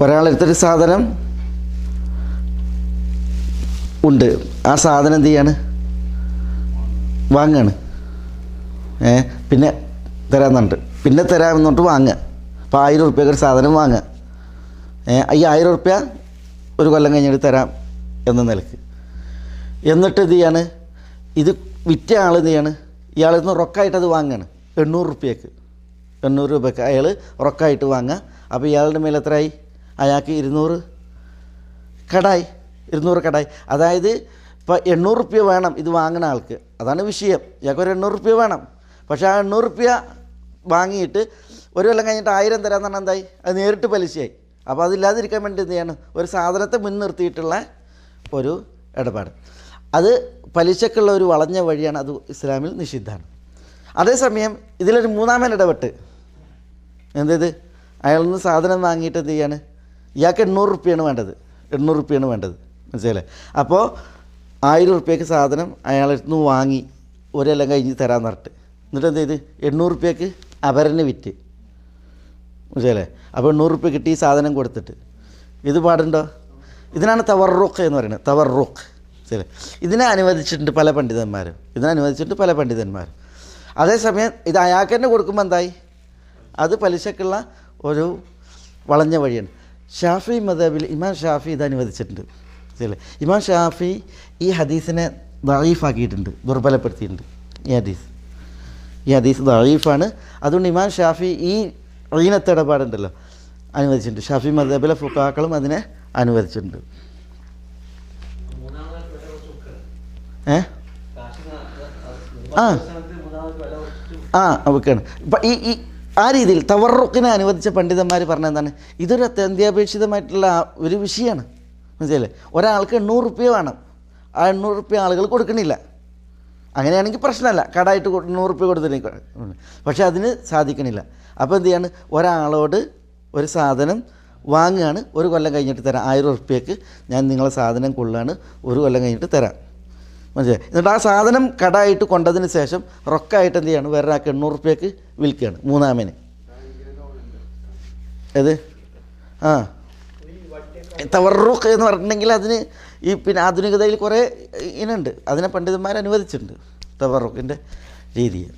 ഒരാളെടുത്തൊരു സാധനം ഉണ്ട്, ആ സാധനം എന്ത് ചെയ്യാണ്? വാങ്ങാണ്. പിന്നെ തരാമെന്നുണ്ട്, പിന്നെ തരാമെന്നോട്ട് വാങ്ങുക. അപ്പോൾ 1000 ഉറുപ്പ്യക്ക് ഒരു സാധനം വാങ്ങുക. ഈ 1000 ഉറുപ്പ്യ ഒരു കൊല്ലം കഴിഞ്ഞിട്ട് തരാം എന്ന നിലക്ക്. എന്നിട്ട് എന്ത് ചെയ്യാണ്? ഇത് വിറ്റ ആൾ എന്ത് ചെയ്യാണ്? ഇയാളിൽ നിന്ന് റൊക്കായിട്ട് അത് വാങ്ങുകയാണ് 800 ഉറുപ്പ്യക്ക്. 800 രൂപയ്ക്ക് അയാൾ റൊക്കായിട്ട് വാങ്ങുക. അപ്പോൾ ഇയാളുടെ മേലെ എത്രയായി? അയാൾക്ക് 200 കടായി. 200 കടായി. അതായത് ഇപ്പോൾ 800 ഉറുപ്പ്യ വേണം ഇത് വാങ്ങുന്ന ആൾക്ക്. അതാണ് വിഷയം. ഇയാൾക്ക് ഒരു 800 ഉറുപ്പ്യ വേണം. പക്ഷേ ആ 800 ഉറുപ്പ്യ വാങ്ങിയിട്ട് ഒരു കൊല്ലം കഴിഞ്ഞിട്ട് 1000 തരാമെന്ന് പറഞ്ഞാൽ എന്തായി? അത് നേരിട്ട് പലിശയായി. അപ്പോൾ അതില്ലാതിരിക്കാൻ വേണ്ടി എന്ത് ചെയ്യാണ്? ഒരു സാധനത്തെ മുൻനിർത്തിയിട്ടുള്ള ഒരു ഇടപാട്. അത് പലിശക്കുള്ള ഒരു വളഞ്ഞ വഴിയാണ്. അത് ഇസ്ലാമിൽ നിഷിദ്ധമാണ്. അതേസമയം ഇതിലൊരു മൂന്നാമൻ ഇടപെട്ട് എന്തേത്? അയാളിൽ നിന്ന് സാധനം വാങ്ങിയിട്ട് എന്ത് ചെയ്യാണ്? ഇയാൾക്ക് 800 ഉറുപ്പ്യാണ് വേണ്ടത്. 800 ഉറുപ്പ്യാണ് വേണ്ടത്. മനസ്സിലല്ലേ? അപ്പോൾ 1000 ഉറുപ്പ്യക്ക് സാധനം അയാളിൽ നിന്ന് വാങ്ങി ഒരെല്ലാം കഴിഞ്ഞ് തരാമെന്ന് പറഞ്ഞിട്ട് എന്നിട്ട് എന്ത് ചെയ്ത് 800 ഉറുപ്പ്യക്ക് അവരന് വിറ്റ്. മനസ്സിലല്ലേ? അപ്പോൾ 800 ഉറുപ്പ്യ കിട്ടി ഈ സാധനം കൊടുത്തിട്ട്. ഇത് പാടുണ്ടോ? ഇതിനാണ് തവർറുഖ് എന്ന് പറയുന്നത്. തവർറുഖ്. ശരി, ഇതിനെ അനുവദിച്ചിട്ടുണ്ട് പല പണ്ഡിതന്മാരും. അതേസമയം ഇത് അയാൾക്ക് തന്നെ കൊടുക്കുമ്പോൾ എന്തായി? അത് പലിശക്കുള്ള ഒരു വളഞ്ഞ വഴിയാണ്. ഷാഫി മദ്ഹബിൽ ഇമാം ഷാഫി ഇത് അനുവദിച്ചിട്ടുണ്ട്. ശരി, ഇമാം ഷാഫി ഈ ഹദീസിനെ ദഈഫാക്കിയിട്ടുണ്ട്, ദുർബലപ്പെടുത്തിയിട്ടുണ്ട്. ഈ ഹദീസ് ദഈഫാണ്. അതുകൊണ്ട് ഇമാം ഷാഫി ഈ റീനത്ത് ഇടപാടുണ്ടല്ലോ അനുവദിച്ചിട്ടുണ്ട്. ഷാഫി മദ്ഹബിലെ ഫുഖഹാക്കളും അതിനെ അനുവദിച്ചിട്ടുണ്ട്. അവക്കാണ് ഇപ്പം ഈ ആ രീതിയിൽ തവർറുക്കിനെ അനുവദിച്ച പണ്ഡിതന്മാർ പറഞ്ഞ എന്താണ്? ഇതൊരു അത്യന്താപേക്ഷിതമായിട്ടുള്ള ഒരു വിഷയമാണ്. മനസ്സിലല്ലേ? ഒരാൾക്ക് 800 ഉറുപ്പ്യ വേണം. ആ 800 ഉറുപ്പ്യ ആളുകൾ കൊടുക്കണില്ല. അങ്ങനെയാണെങ്കിൽ പ്രശ്നമല്ല, കടായിട്ട് 100 ഉറുപ്പ്യ കൊടുത്തിട്ട്. പക്ഷേ അതിന് സാധിക്കണില്ല. അപ്പോൾ എന്ത് ചെയ്യാണ്? ഒരാളോട് ഒരു സാധനം വാങ്ങുകയാണ്, ഒരു കൊല്ലം കഴിഞ്ഞിട്ട് തരാം. 1000 ഉറുപ്പ്യക്ക് ഞാൻ നിങ്ങളെ സാധനം കൊള്ളുകയാണ്, ഒരു കൊല്ലം കഴിഞ്ഞിട്ട് തരാം. മനസ്സിലായി? എന്നിട്ട് ആ സാധനം കടായിട്ട് കൊണ്ടതിന് ശേഷം റൊക്കായിട്ട് എന്ത് ചെയ്യാണ്? വേറൊരാൾക്ക് 800 ഉറുപ്പ്യക്ക് വിൽക്കുകയാണ് മൂന്നാമന്. ഏത്? തവർറുഖ് എന്ന് പറഞ്ഞിട്ടുണ്ടെങ്കിൽ അതിന് ഈ പിന്നെ ആധുനികതയിൽ കുറേ ഇനുണ്ട്. അതിനെ പണ്ഡിതന്മാർ അനുവദിച്ചിട്ടുണ്ട് തവർറുഖിൻ്റെ രീതിയെ.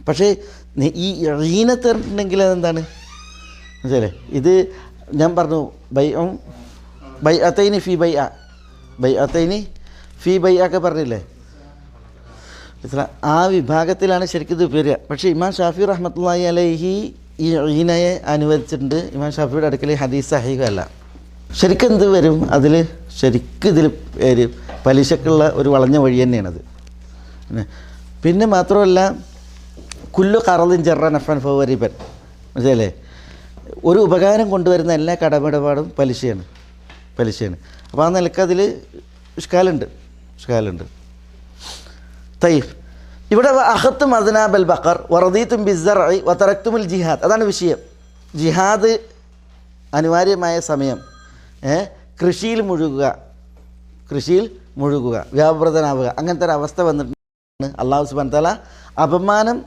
പക്ഷേ ഈ റീനത്ത് പറഞ്ഞിട്ടുണ്ടെങ്കിൽ അതെന്താണ്? മനസ്സിലല്ലേ? ഇത് ഞാൻ പറഞ്ഞു ബൈഅത്തൈനി ഫീ ബൈഅ ഒക്കെ പറഞ്ഞില്ലേ? ആ വിഭാഗത്തിലാണ് ശരിക്കും ഇത് വരിക. പക്ഷേ ഇമാം ഷാഫി റഹ്മത്തുള്ളാഹി അലൈഹി ഈ ഈനയെ അനുവദിച്ചിട്ടുണ്ട്. ഇമാം ഷാഫിയുടെ അടുക്കൽ ഹദീസ് സഹീഹല്ല. ശരിക്കും എന്ത് വരും? അതിൽ ശരിക്കും ഇതിൽ പേര് പലിശക്കുള്ള ഒരു വളഞ്ഞ വഴി തന്നെയാണത്. പിന്നെ മാത്രമല്ല കുല്ലു ഖറദിൻ ജറ നഫൻ ഫഹുവ റിബൻ. മനസ്സിലല്ലേ? ഒരു ഉപകാരം കൊണ്ടുവരുന്ന എല്ലാ കടമിടപാടും പലിശയാണ്. അപ്പോൾ ആ നിലക്ക് അതിൽ ഇഷ്കാലുണ്ട്. തയ്യബ്. ഇവിടെ അഖത്തും അദ്നാബൽ ബഖർ വറദീത്തും ബിസ്സർഇ വതറക്തുമുൽ ജിഹാദ്. അതാണ് വിഷയം. ജിഹാദ് അനിവാര്യമായ സമയം. കൃഷിയിൽ മുഴുകുക, വ്യാപൃതനാവുക, അങ്ങനത്തെ ഒരു അവസ്ഥ വന്നിട്ടുണ്ട്. അല്ലാഹു സുബ്ഹാനഹു വ തആല അപമാനം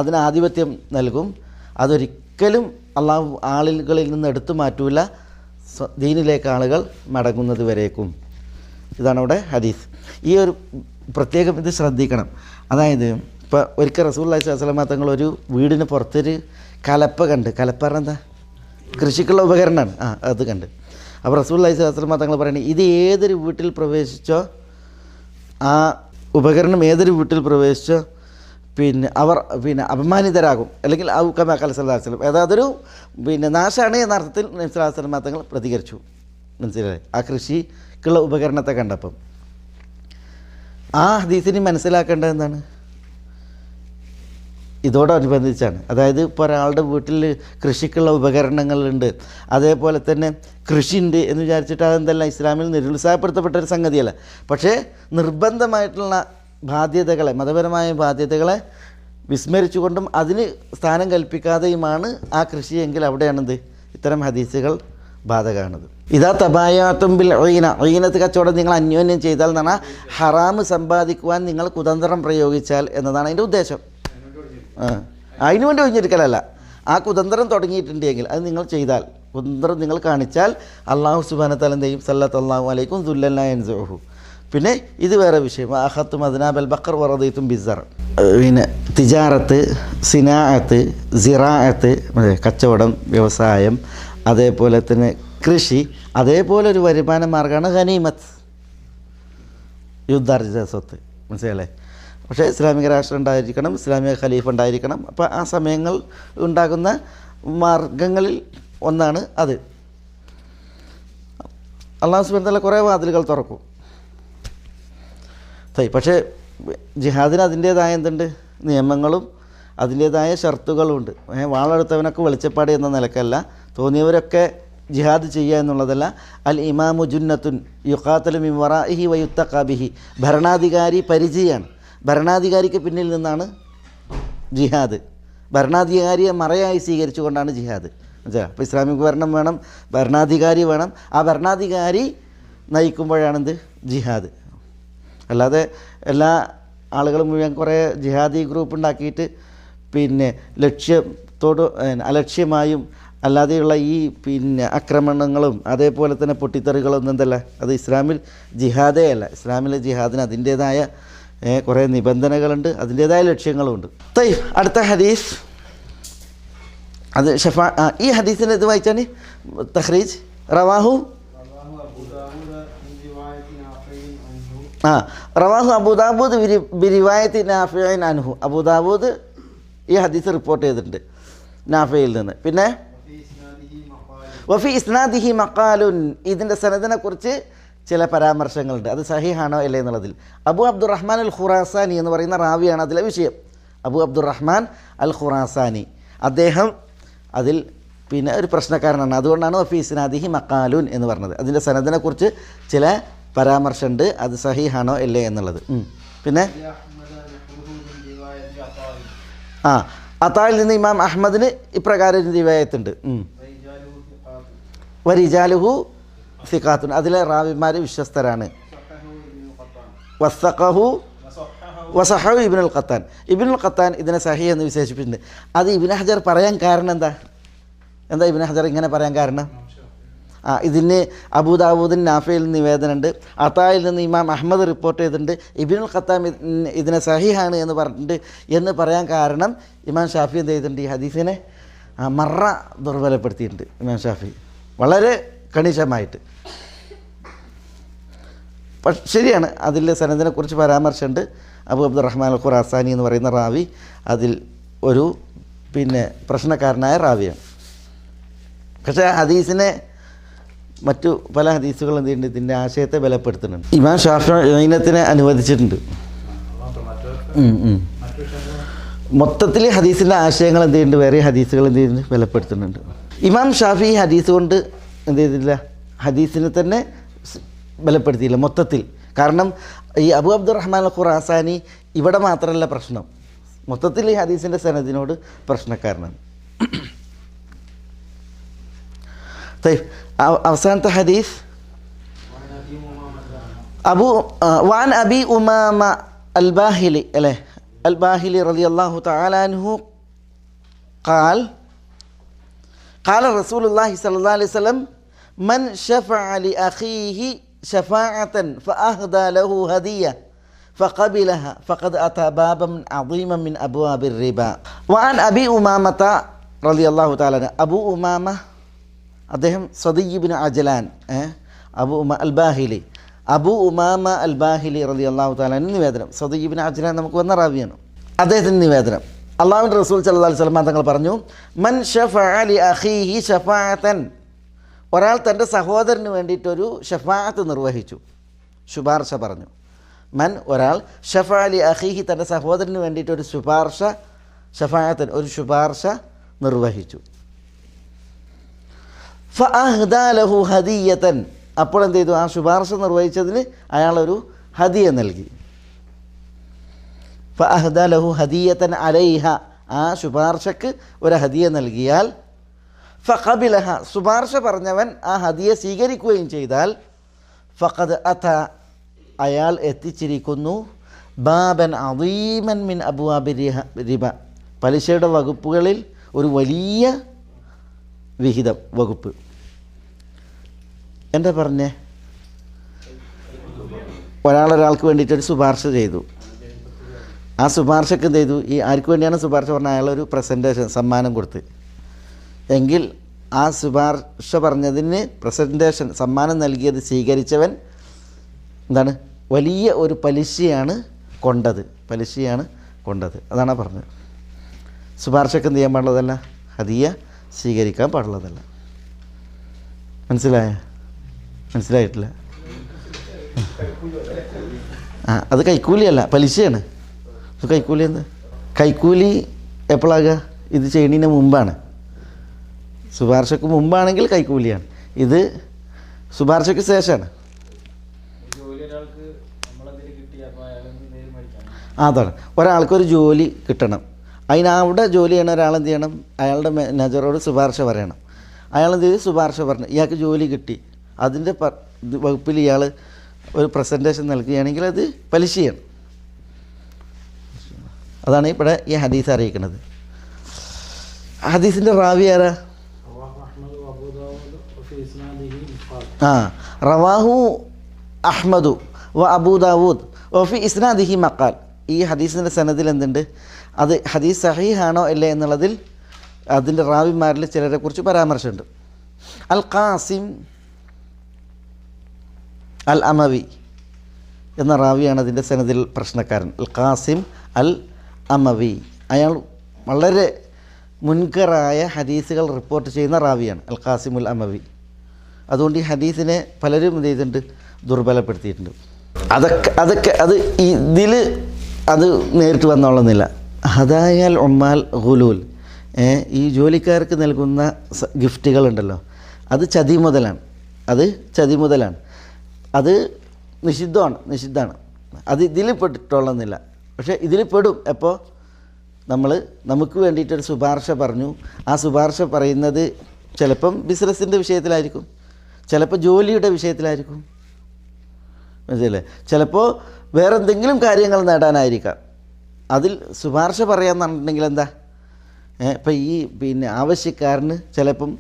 അതിന് ആധിപത്യം നൽകും. അതൊരിക്കലും അള്ളാഹു ആളുകളിൽ നിന്ന് എടുത്തു മാറ്റൂല, ദീനിലേക്ക് ആളുകൾ മടങ്ങുന്നത് വരേക്കും. ഇതാണ് ഇവിടെ ഹദീസ്. ഈ ഒരു പ്രത്യേകം ഇത് ശ്രദ്ധിക്കണം. അതായത് ഇപ്പോൾ ഒരിക്കൽ റസൂലുള്ളാഹി സ്വല്ലല്ലാഹു അലൈഹി വസല്ലം തങ്ങൾ ഒരു വീടിന് പുറത്തൊരു കലപ്പ കണ്ട്. കലപ്പ പറഞ്ഞാൽ എന്താ? കൃഷിക്കുള്ള ഉപകരണമാണ്. അത് കണ്ട്. അപ്പോൾ റസൂലുള്ളാഹി സ്വല്ലല്ലാഹു അലൈഹി വസല്ലം തങ്ങൾ പറയുന്നത്, ഇത് ഏതൊരു വീട്ടിൽ പ്രവേശിച്ചോ, ആ ഉപകരണം ഏതൊരു വീട്ടിൽ പ്രവേശിച്ചോ അവർ അപമാനിതരാകും, അല്ലെങ്കിൽ കമാ ഖാല സല്ലല്ലാഹു അലൈഹി വസല്ലം, അതൊരു നാശമാണ് എന്ന അർത്ഥത്തിൽ നബി സല്ലല്ലാഹു അലൈഹി വസല്ലം തങ്ങൾ പ്രതികരിച്ചു. മനസ്സിലായി? ആ കൃഷിക്കുള്ള ഉപകരണത്തെ കണ്ടപ്പം ആ ഹദീസിന് മനസ്സിലാക്കേണ്ടത് എന്താണ്? ഇതോടനുബന്ധിച്ചാണ്. അതായത് ഇപ്പോൾ ഒരാളുടെ വീട്ടിൽ കൃഷിക്കുള്ള ഉപകരണങ്ങളുണ്ട്, അതേപോലെ തന്നെ കൃഷിയുണ്ട് എന്ന് വിചാരിച്ചിട്ട് അതെന്തെല്ലാം ഇസ്ലാമിൽ നിരുത്സാഹപ്പെടുത്തപ്പെട്ട ഒരു സംഗതിയല്ല. പക്ഷേ നിർബന്ധമായിട്ടുള്ള ബാധ്യതകളെ, മതപരമായ ബാധ്യതകളെ വിസ്മരിച്ചുകൊണ്ടും അതിന് സ്ഥാനം കൽപ്പിക്കാതെയുമാണ് ആ കൃഷിയെങ്കിൽ അവിടെയാണെന്ത് ഇത്തരം ഹദീസുകൾ ബാധകമാണത്. ഇതാ തബായാത്തും ബിൽ ഈനത്ത് കച്ചവടം നിങ്ങൾ അന്യോന്യം ചെയ്താൽ എന്ന് പറഞ്ഞാൽ ഹറാമ് സമ്പാദിക്കുവാൻ നിങ്ങൾ കുതന്ത്രം പ്രയോഗിച്ചാൽ എന്നതാണ് അതിൻ്റെ ഉദ്ദേശം. അതിനു വേണ്ടി ഒഴിഞ്ഞെടുക്കലല്ല, ആ കുതന്ത്രം തുടങ്ങിയിട്ടുണ്ടെങ്കിൽ അത് നിങ്ങൾ ചെയ്താൽ, കുതന്ത്രം നിങ്ങൾ കാണിച്ചാൽ അള്ളാഹു സുബ്ഹാനഹു വ തആല എന്ത് ചെയ്യും? സല്ലല്ലാഹു അലൈക്കും ദുല്ലല്ലാ യൻസുഹു. പിന്നെ ഇത് വേറെ വിഷയം. അഖത്തും അദ്നാബൽ ബഖർ വറദീതും ബിസ്സർ. പിന്നെ തിജാറത്ത്, സിനാഅത്ത്, സിറാഅത്ത്, കച്ചവടം, വ്യവസായം, അതേപോലെ തന്നെ കൃഷി, അതേപോലെ ഒരു വരുമാന മാർഗ്ഗമാണ് ഗനീമത്ത്, യുദ്ധാർജിത സ്വത്ത്. മനസ്സിലല്ലേ? പക്ഷേ ഇസ്ലാമിക രാഷ്ട്രം ഉണ്ടായിരിക്കണം, ഇസ്ലാമിക ഖലീഫ ഉണ്ടായിരിക്കണം. അപ്പോൾ ആ സമയങ്ങൾ ഉണ്ടാകുന്ന മാർഗങ്ങളിൽ ഒന്നാണ് അത്. അള്ളാഹു സുബ്ഹാനഹു വ തആല കുറേ വാതിലുകൾ തുറക്കും. പക്ഷേ ജിഹാദിന് അതിൻ്റേതായ എന്തുണ്ട്? നിയമങ്ങളും അതിൻ്റേതായ ഷർത്തുകളുമുണ്ട്. വാളെടുത്തവനൊക്കെ വെളിച്ചപ്പാട് എന്ന നിലക്കല്ല, തോന്നിയവരൊക്കെ ജിഹാദ് ചെയ്യുക എന്നുള്ളതല്ല. അൽ ഇമാമു ജുന്നത്തുൻ യുഖാത്തലു മിൻ വറാഇഹി വയുത്തഖാ ബിഹി. ഭരണാധികാരി പരിചയമാണ്, ഭരണാധികാരിക്ക് പിന്നിൽ നിന്നാണ് ജിഹാദ്. ഭരണാധികാരിയെ മറയായി സ്വീകരിച്ചുകൊണ്ടാണ് ജിഹാദ്. മനസ്സിലായോ? അപ്പോൾ ഇസ്ലാമിക ഭരണം വേണം, ഭരണാധികാരി വേണം. ആ ഭരണാധികാരി നയിക്കുമ്പോഴാണെന്ത് ജിഹാദ്. അല്ലാതെ എല്ലാ ആളുകളും മുഴുവൻ കുറേ ജിഹാദി ഗ്രൂപ്പ് ഉണ്ടാക്കിയിട്ട് പിന്നെ ലക്ഷ്യത്തോട് അലക്ഷ്യമായും അല്ലാതെയുള്ള ഈ പിന്നെ ആക്രമണങ്ങളും അതേപോലെ തന്നെ പൊട്ടിത്തെറികളൊന്നും എന്തല്ല, അത് ഇസ്ലാമിൽ ജിഹാദേ അല്ല. ഇസ്ലാമിലെ ജിഹാദിന് അതിൻ്റേതായ കുറേ നിബന്ധനകളുണ്ട്, അതിൻ്റേതായ ലക്ഷ്യങ്ങളുമുണ്ട്. അടുത്ത ഹദീസ്, അത് ഈ ഹദീസിൻ്റെ ഇത് വായിച്ചാൽ തഖ്രീജ് റവാഹു റവാഹു അബൂദാവൂദ് ബിരിവായത്തി നാഫിഇൻ അൻഹു. അബൂദാവൂദ് ഈ ഹദീസ് റിപ്പോർട്ട് ചെയ്തിട്ടുണ്ട് നാഫിയിൽ നിന്ന്. പിന്നെ വഫി ഇസ്നാദിഹി മഖാലുൻ, ഇതിൻ്റെ സനദിനെ കുറിച്ച് ചില പരാമർശങ്ങളുണ്ട്. അത് സഹീഹാണോ അല്ലേ എന്നുള്ളതിൽ. അബു അബ്ദുറഹ്മാൻ അൽ ഖുറാസാനി എന്ന് പറയുന്ന റാവിയാണ് അതിലെ വിഷയം. അബു അബ്ദുറഹ്മാൻ അൽ ഖുറാസാനി, അദ്ദേഹം അതിൽ പിന്നെ ഒരു പ്രശ്നക്കാരനാണ്. അതുകൊണ്ടാണ് വഫി ഇസ്നാദിഹി മഖാലുൻ എന്ന് പറഞ്ഞത്. അതിൻ്റെ സനദിനെ കുറിച്ച് ചില പരാമർശമുണ്ട്, അത് സഹീഹാണോ അല്ലേ എന്നുള്ളത്. പിന്നെ അത്തായിൽ നിന്ന് ഇമാം അഹ്മദിന് ഇപ്രകാരം റിവായത്തുണ്ട്. വരിജാലുഹു സിഖാത്തുൻ, അതിലെ റാവിമാർ വിശ്വസ്തരാണ്. വസ്സഖഹു വസഹഹു ഇബ്നുൽ ഖത്താൻ. ഇബ്നുൽ ഖത്താൻ ഇതിനെ സഹീഹ് എന്ന് വിശേഷിപ്പിച്ചിട്ടുണ്ട്. അത് ഇബ്നു ഹജർ പറയാൻ കാരണം എന്താ ഇബ്നു ഹജർ ഇങ്ങനെ പറയാൻ കാരണം? ഇതിന് അബൂദാവൂദിന് നാഫിയിൽ നിവേദനമുണ്ട്, അത്തായിൽ നിന്ന് ഇമാം അഹ്മദ് റിപ്പോർട്ട് ചെയ്തിട്ടുണ്ട്. ഇബ്നുൽ ഖത്താം ഇതിനെ സഹീഹാണ് എന്ന് പറഞ്ഞിട്ടുണ്ട് എന്ന് പറയാൻ കാരണം ഇമാം ഷാഫി എന്ത് ചെയ്തിട്ടുണ്ട്? ഈ ഹദീസിനെ മറ ദുർബലപ്പെടുത്തിയിട്ടുണ്ട് ഇമാം ഷാഫി, വളരെ കണിശമായിട്ട്. ശരിയാണ്, അതിൽ സനദിനെക്കുറിച്ച് പരാമർശമുണ്ട്. അബു അബ്ദുറഹ്മാൻ അൽ ഖുറാസാനി എന്ന് പറയുന്ന റാവി അതിൽ ഒരു പിന്നെ പ്രശ്നക്കാരനായ റാവിയാണ്. പക്ഷേ ഹദീസിനെ മറ്റു പല ഹദീസുകൾ എന്ത് ചെയ്യുന്നുണ്ട്? ഇതിൻ്റെ ആശയത്തെ ബലപ്പെടുത്തുന്നുണ്ട്. ഇമാം ഷാഫിഈനെ അനുവദിച്ചിട്ടുണ്ട്. മൊത്തത്തിൽ ഹദീസിൻ്റെ ആശയങ്ങൾ എന്ത് ചെയ്യുന്നുണ്ട്? വേറെ ഹദീസുകൾ എന്ത് ചെയ്യുന്നുണ്ട്? ബലപ്പെടുത്തുന്നുണ്ട്. ഇമാം ഷാഫി ഹദീസ് കൊണ്ട് എന്ത് ചെയ്തില്ല? ഹദീസിനെ തന്നെ ബലപ്പെടുത്തിയില്ല മൊത്തത്തിൽ. കാരണം ഈ അബു അബ്ദുറഹ്മാൻ അൽ ഖുറാസാനി ഇവിടെ മാത്രമല്ല പ്രശ്നം, മൊത്തത്തിൽ ഈ ഹദീസിൻ്റെ സനദിനോട് പ്രശ്നക്കാരനാണ്. അവസാനത്തെ ഹദീസ് വാൻ അബി ഉമാമ അൽ ബാഹിലി അല്ലേ, അൽ ബാഹിലി റളിയല്ലാഹു തആല അൻഹു ഖാൽ ഖാല റസൂലുള്ളാഹി സ്വല്ലല്ലാഹു അലൈഹി വസല്ലം മൻ ശഫഅ ലി അഖീഹി ശഫാഅതൻ ഫഅഹ്ദാ ലഹു ഹദിയ ഫഖബിലഹ ഫഖദ് അതാ ബാബൻ അദീമൻ മിൻ അബ്വാബിർ റിബ. വഅൻ അബി ഉമാമത റളിയല്ലാഹു തആല അബു ഉമാമ, അദ്ദേഹം സദിയ് ഇബ്നു അജ്ലാൻ, അബു അൽ ബാഹിലി, അബു ഉമാമ അൽ ബാഹിലി റളിയല്ലാഹു തആല നിവേദനം. സദിയ് ഇബ്നു അജ്ലാൻ നമുക്ക് വന്ന റാവിയാണ്. അദ്ദേഹത്തിൻ്റെ നിവേദനം, അള്ളാഹുവിൻ്റെ റസൂൽ സല്ലല്ലാഹു അലൈഹി വസല്ലം തങ്ങൾ പറഞ്ഞു, മൻ ശഫഅ ലി അഖീഹി ശഫാഅതൻ, ഒരാൾ തൻ്റെ സഹോദരന് വേണ്ടിയിട്ടൊരു ഷഫാഅത്ത് നിർവഹിച്ചു, ശുപാർശ പറഞ്ഞു. മൻ ഒരാൾ ശഫഅ ലി അഖീഹി, തൻ്റെ സഹോദരന് വേണ്ടിയിട്ടൊരു ഷഫാഅത്തൻ ഒരു ശുപാർശ നിർവഹിച്ചു. ഫഅഹ്ദാ ലഹു ഹദിയതൻ, അപ്പോൾ എന്ത് ചെയ്തു? ആ ശുപാർശ നിർവഹിച്ചതിന് അയാളൊരു ഹദിയ നൽകി. ഫഅഹ്ദാ ലഹു ഹദിയത്തൻ അലൈഹ, ആ ശുപാർശക്ക് ഒരു ഹദിയ നൽകിയാൽ, ഫഖബിലഹ, ശുപാർശ പറഞ്ഞവൻ ആ ഹദിയ സ്വീകരിക്കുകയും ചെയ്താൽ, ഫഖദ് അത, അയാൾ എത്തിച്ചിരിക്കുന്നു ബാബൻ അദീമൻ മിൻ അബ്വാബി റിബ, പലിശയുടെ വകുപ്പുകളിൽ ഒരു വലിയ വിഹിതം വകുപ്പ്. എന്താ പറഞ്ഞേ? ഒരാൾക്ക് വേണ്ടിയിട്ടൊരു ശുപാർശ ചെയ്തു. ആ ശുപാർശക്ക് എന്ത് ചെയ്തു? ഈ ആർക്ക് വേണ്ടിയാണ് ശുപാർശ പറഞ്ഞാൽ അയാളൊരു പ്രസൻറ്റേഷൻ, സമ്മാനം കൊടുത്ത്. എങ്കിൽ ആ ശുപാർശ പറഞ്ഞതിന് പ്രസൻറ്റേഷൻ, സമ്മാനം നൽകിയത് സ്വീകരിച്ചവൻ എന്താണ്? വലിയ ഒരു പലിശയാണ് കൊണ്ടത്. അതാണ് പറഞ്ഞത്. ശുപാർശക്ക് എന്ത് ചെയ്യാൻ പാടുള്ളതല്ല? ഹദിയ സ്വീകരിക്കാൻ പാടുള്ളതല്ല. മനസ്സിലായിട്ടില്ല? അത് കൈക്കൂലിയല്ല, പലിശയാണ്. കൈക്കൂലി എന്ത്? കൈക്കൂലി എപ്പോഴാകുക? ഇത് ചെയ്യുന്നതിന് മുമ്പാണ്. ശുപാർശക്ക് മുമ്പാണെങ്കിൽ കൈക്കൂലിയാണ്. ഇത് ശുപാർശയ്ക്ക് ശേഷമാണ്. അതാണ്, ഒരാൾക്കൊരു ജോലി കിട്ടണം. അതിനവിടെ ജോലി ചെയ്യണ ഒരാളെന്ത് ചെയ്യണം? അയാളുടെ മാനേജറോട് ശുപാർശ പറയണം. അയാളെന്ത് ചെയ്ത്? ശുപാർശ പറഞ്ഞു, ഇയാൾക്ക് ജോലി കിട്ടി. അതിൻ്റെ വകുപ്പിൽ ഇയാൾ ഒരു പ്രസൻറ്റേഷൻ നൽകുകയാണെങ്കിൽ അത് പലിശയാണ്. അതാണ് ഇവിടെ ഈ ഹദീസ് അറിയിക്കുന്നത്. ഹദീസിൻ്റെ റാവി ആരാ? റവാഹു അഹ്മദു വ അബൂ ദാവൂദ് വഫി ഇസ്നാദിഹി മഖാൽ. ഈ ഹദീസിൻ്റെ സനദിൽ എന്തുണ്ട്? അത് ഹദീസ് സഹീഹാണോ അല്ലേ എന്നുള്ളതിൽ അതിൻ്റെ റാവിമാരിൽ ചിലരെ കുറിച്ച് പരാമർശമുണ്ട്. അൽ ഖാസിം അൽ അമവി എന്ന റാവിയാണ് അതിൻ്റെ സനദിൽ പ്രശ്നക്കാരൻ. അൽ ഖാസിം അൽ അമവി, അയാൾ വളരെ മുൻകറായ ഹദീസുകൾ റിപ്പോർട്ട് ചെയ്യുന്ന റാവിയാണ് അൽ ഖാസിം ഉൽ അമവി. അതുകൊണ്ട് ഈ ഹദീസിനെ പലരും എന്ത് ചെയ്തിട്ടുണ്ട്? ദുർബലപ്പെടുത്തിയിട്ടുണ്ട്. അതൊക്കെ അത് ഇതിൽ അത് നേരിട്ട് വന്നോളുന്നില്ല. ഹദായൽ ഉമ്മാൽ ഗുലൂൽ, ഈ ജോലിക്കാർക്ക് നൽകുന്ന ഗിഫ്റ്റുകളുണ്ടല്ലോ, അത് ചതി മുതലാണ്. അത് നിഷിദ്ധമാണ്. അത് ഇതിൽ പെട്ടിട്ടുള്ളതെന്നില്ല. പക്ഷേ ഇതിൽ പെടും. എപ്പോൾ നമുക്ക് വേണ്ടിയിട്ടൊരു ശുപാർശ പറഞ്ഞു. ആ ശുപാർശ പറയുന്നത് ചിലപ്പം ബിസിനസ്സിൻ്റെ വിഷയത്തിലായിരിക്കും, ചിലപ്പോൾ ജോലിയുടെ വിഷയത്തിലായിരിക്കും, മനസ്സിലല്ലേ? ചിലപ്പോൾ വേറെ എന്തെങ്കിലും കാര്യങ്ങൾ നേടാനായിരിക്കാം. അതിൽ ശുപാർശ പറയാമെന്നുണ്ടെങ്കിൽ എന്താ? ഇപ്പം ഈ ആവശ്യക്കാരന് ചിലപ്പം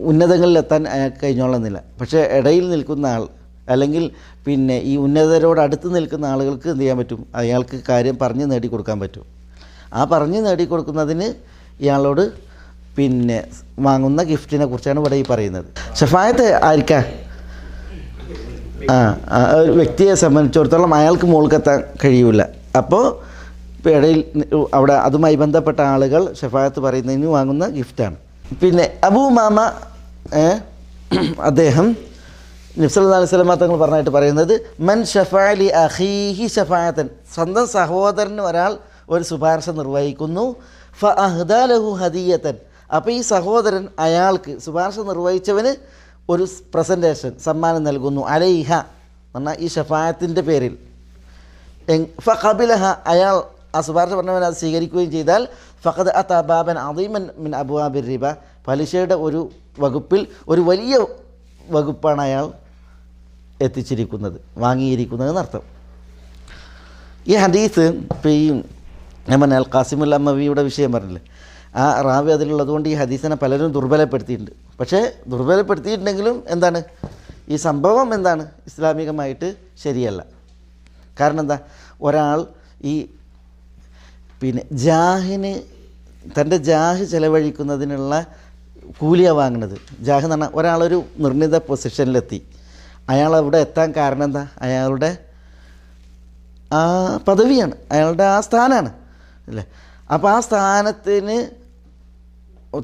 ഉന്നതങ്ങളിലെത്താൻ കഴിഞ്ഞോളുന്നില്ല. പക്ഷേ ഇടയിൽ നിൽക്കുന്ന ആൾ, അല്ലെങ്കിൽ ഈ ഉന്നതരോട് അടുത്ത് നിൽക്കുന്ന ആളുകൾക്ക് എന്ത് ചെയ്യാൻ പറ്റും? അയാൾക്ക് കാര്യം പറഞ്ഞ് നേടിക്കൊടുക്കാൻ പറ്റും. ആ പറഞ്ഞ് നേടിക്കൊടുക്കുന്നതിന് ഇയാളോട് വാങ്ങുന്ന ഗിഫ്റ്റിനെ കുറിച്ചാണ് ഇവിടെ ഈ പറയുന്നത്. ഷഫായത്ത് ആയിരിക്കാം ഒരു വ്യക്തിയെ സംബന്ധിച്ചിടത്തോളം അയാൾക്ക് മുകൾക്കെത്താൻ കഴിയില്ല. അപ്പോൾ ഇടയിൽ അവിടെ അതുമായി ബന്ധപ്പെട്ട ആളുകൾ ഷഫായത്ത് പറയുന്നതിന് വാങ്ങുന്ന ഗിഫ്റ്റാണ്. അബൂ ഉമാമ അദ്ദേഹം നബി സല്ലല്ലാഹു അലൈഹി വസല്ലം തങ്ങൾ പറഞ്ഞായിട്ട് പറയുന്നത്, മൻ ഷഫഅ ലി അഖീഹി ഷഫാഅത്തൻ, സ്വന്തം സഹോദരന് ഒരാൾ ഒരു ശുപാർശ നിർവഹിക്കുന്നു, ഫഅഹ്ദാ ലഹു ഹദിയത്തൻ, അപ്പോൾ ഈ സഹോദരൻ അയാൾക്ക് ശുപാർശ നിർവഹിച്ചവന് ഒരു പ്രസൻറ്റേഷൻ, സമ്മാനം നൽകുന്നു, അലൈഹ എന്നാൽ ഈ ഷഫാഅത്തിൻ്റെ പേരിൽ, ഫഖബിലഹ, അയാൾ ആ ശുപാർശ പറഞ്ഞവൻ അത് സ്വീകരിക്കുകയും ചെയ്താൽ, ഫഖദ് അതാ ബാബൻ അദീമൻ മിൻ അബ്വാബിർ റിബ, പലിശയുടെ ഒരു വകുപ്പിൽ ഒരു വലിയ വകുപ്പാണ് അയാൾ എത്തിച്ചിരിക്കുന്നത്, വാങ്ങിയിരിക്കുന്നത് എന്നർത്ഥം. ഈ ഹദീസ് ഇപ്പോൾ ഈ ഞാൻ അൽ ഖാസിമുൽ അമവിയുടെ വിഷയം പറഞ്ഞില്ലേ, ആ റാവി അതിലുള്ളത് കൊണ്ട് ഈ ഹദീസിനെ പലരും ദുർബലപ്പെടുത്തിയിട്ടുണ്ട്. പക്ഷേ ദുർബലപ്പെടുത്തിയിട്ടുണ്ടെങ്കിലും എന്താണ്, ഈ സംഭവം എന്താണ്, ഇസ്ലാമികമായിട്ട് ശരിയല്ല. കാരണം എന്താ, ഒരാൾ ഈ ജാഹിന് തൻ്റെ ജാഹ് ചിലവഴിക്കുന്നതിനുള്ള കൂലിയാണ് വാങ്ങുന്നത്. ജാഹ് എന്ന് പറഞ്ഞാൽ ഒരാളൊരു നിർണിത പൊസിഷനിലെത്തി, അയാൾ അവിടെ എത്താൻ കാരണം എന്താ, അയാളുടെ ആ പദവിയാണ്, അയാളുടെ ആ സ്ഥാനമാണ് അല്ലേ. അപ്പോൾ ആ സ്ഥാനത്തിന്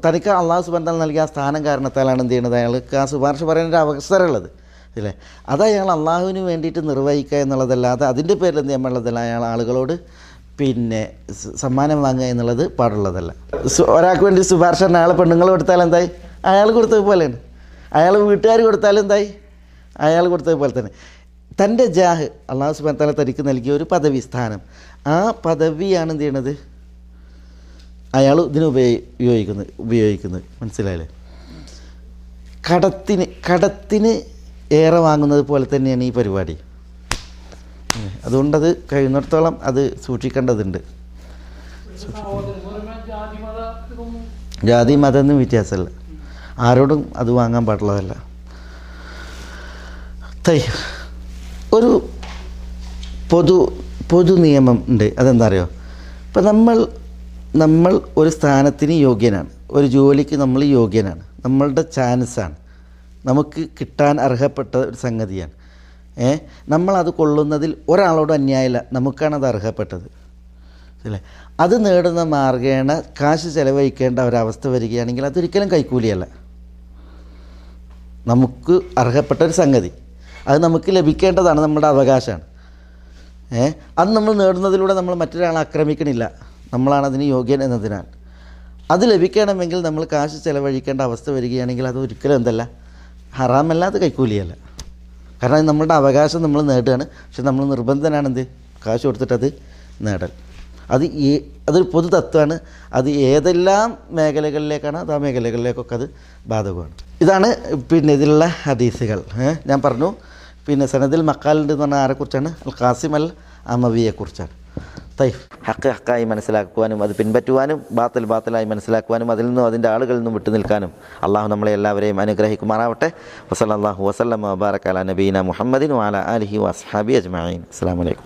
തനിക്ക് അള്ളാഹു സുബ്ഹാനഹു വ തആല നൽകിയ ആ സ്ഥാനം കാരണത്താലാണ് എന്ത് ചെയ്യുന്നത്, അയാൾക്ക് ആ ശുപാർശ പറയാനൊരു അവസരമുള്ളത് അല്ലേ. അത് അയാൾ അള്ളാഹുവിന് വേണ്ടിയിട്ട് നിർവഹിക്കുക എന്നുള്ളതല്ലാതെ അതിൻ്റെ പേരിൽ എന്ത് ചെയ്യാൻ പാടുള്ളതല്ല, അയാൾ ആളുകളോട് സമ്മാനം വാങ്ങുക എന്നുള്ളത് പാടുള്ളതല്ല. ഒരാൾക്ക് വേണ്ടി ശുപാർശ അയാളെ പെണ്ണുങ്ങൾ കൊടുത്താൽ എന്തായി, അയാൾ കൊടുത്തത് പോലെയാണ്. അയാൾ വീട്ടുകാർ കൊടുത്താൽ എന്തായി, അയാൾ കൊടുത്തത് പോലെ തന്നെ. തൻ്റെ ജാഹ് അള്ളാഹു സുബ്ഹാനഹു വ തആല തനിക്ക് നൽകിയ ഒരു പദവി സ്ഥാനം, ആ പദവിയാണ് എന്ത് ചെയ്യണത് അയാൾ ഇതിന് ഉപയോഗിക്കുന്നത്. മനസ്സിലായില്ലേ? കടത്തിന് ഏറെ വാങ്ങുന്നത് പോലെ തന്നെയാണ് ഈ പരിപാടി. അതുകൊണ്ടത് കഴിയുന്നിടത്തോളം അത് സൂക്ഷിക്കേണ്ടതുണ്ട്. ജാതി മതമൊന്നും വ്യത്യാസമല്ല, ആരോടും അത് വാങ്ങാൻ പാടുള്ളതല്ല. ഒരു പൊതു നിയമം ഉണ്ട്. അതെന്താ അറിയോ? ഇപ്പം നമ്മൾ ഒരു സ്ഥാനത്തിന് യോഗ്യനാണ്, ഒരു ജോലിക്ക് നമ്മൾ യോഗ്യനാണ്, നമ്മളുടെ ചാൻസാണ്, നമുക്ക് കിട്ടാൻ അർഹപ്പെട്ട ഒരു സംഗതിയാണ്. നമ്മളത് കൊള്ളുന്നതിൽ ഒരാളോട് അന്യായമില്ല, നമുക്കാണത് അർഹപ്പെട്ടത്. അല്ലേ? അത് നേടുന്ന മാർഗേണ കാശ് ചെലവഴിക്കേണ്ട ഒരവസ്ഥ വരികയാണെങ്കിൽ അതൊരിക്കലും കൈക്കൂലിയല്ല. നമുക്ക് അർഹപ്പെട്ട ഒരു സംഗതി, അത് നമുക്ക് ലഭിക്കേണ്ടതാണ്, നമ്മുടെ അവകാശമാണ്. അത് നമ്മൾ നേടുന്നതിലൂടെ നമ്മൾ മറ്റൊരാളെ ആക്രമിക്കണില്ല, നമ്മളാണ് അതിന് യോഗ്യൻ എന്നതിനാൽ. അത് ലഭിക്കണമെങ്കിൽ നമ്മൾ കാശ് ചെലവഴിക്കേണ്ട അവസ്ഥ വരികയാണെങ്കിൽ അത് ഒരിക്കലും എന്തല്ല, ഹറാമല്ല, അത് കൈക്കൂലിയല്ല. കാരണം അത് നമ്മളുടെ അവകാശം നമ്മൾ നേടുകയാണ്. പക്ഷെ നമ്മൾ നിർബന്ധനാണ് എന്ത്, കാശ് കൊടുത്തിട്ടത് നേടൽ. അതൊരു പൊതു തത്വമാണ്. അത് ഏതെല്ലാം മേഖലകളിലേക്കാണ് അത് ആ മേഖലകളിലേക്കൊക്കെ അത് ബാധകമാണ്. ഇതാണ് ഇതിലുള്ള ഹദീസുകൾ. ഞാൻ പറഞ്ഞു സനദിൽ മക്കാലുണ്ട് എന്ന് പറഞ്ഞാൽ ആരെക്കുറിച്ചാണ്? അൽ ഖാസിം അൽ അമവിയെക്കുറിച്ചാണ്. ഹക്കായി മനസ്സിലാക്കുവാനും അത് പിൻപറ്റുവാനും ബാത്തിലായി മനസ്സിലാക്കുവാനും അതിൽ നിന്നും അതിൻ്റെ ആളുകളിൽ നിന്നും വിട്ടു നിൽക്കാനും അള്ളാഹു നമ്മളെ എല്ലാവരെയും അനുഗ്രഹിക്കുമാറാവട്ടെ. വസല്ലല്ലാഹു വസല്ലമ വബാറക അലാ നബീന മുഹമ്മദിൻ വഅലാ ആലിഹി വഅസ്ഹാബിഹി അജ്മഈൻ. അസ്സലാമു അലൈക്കും.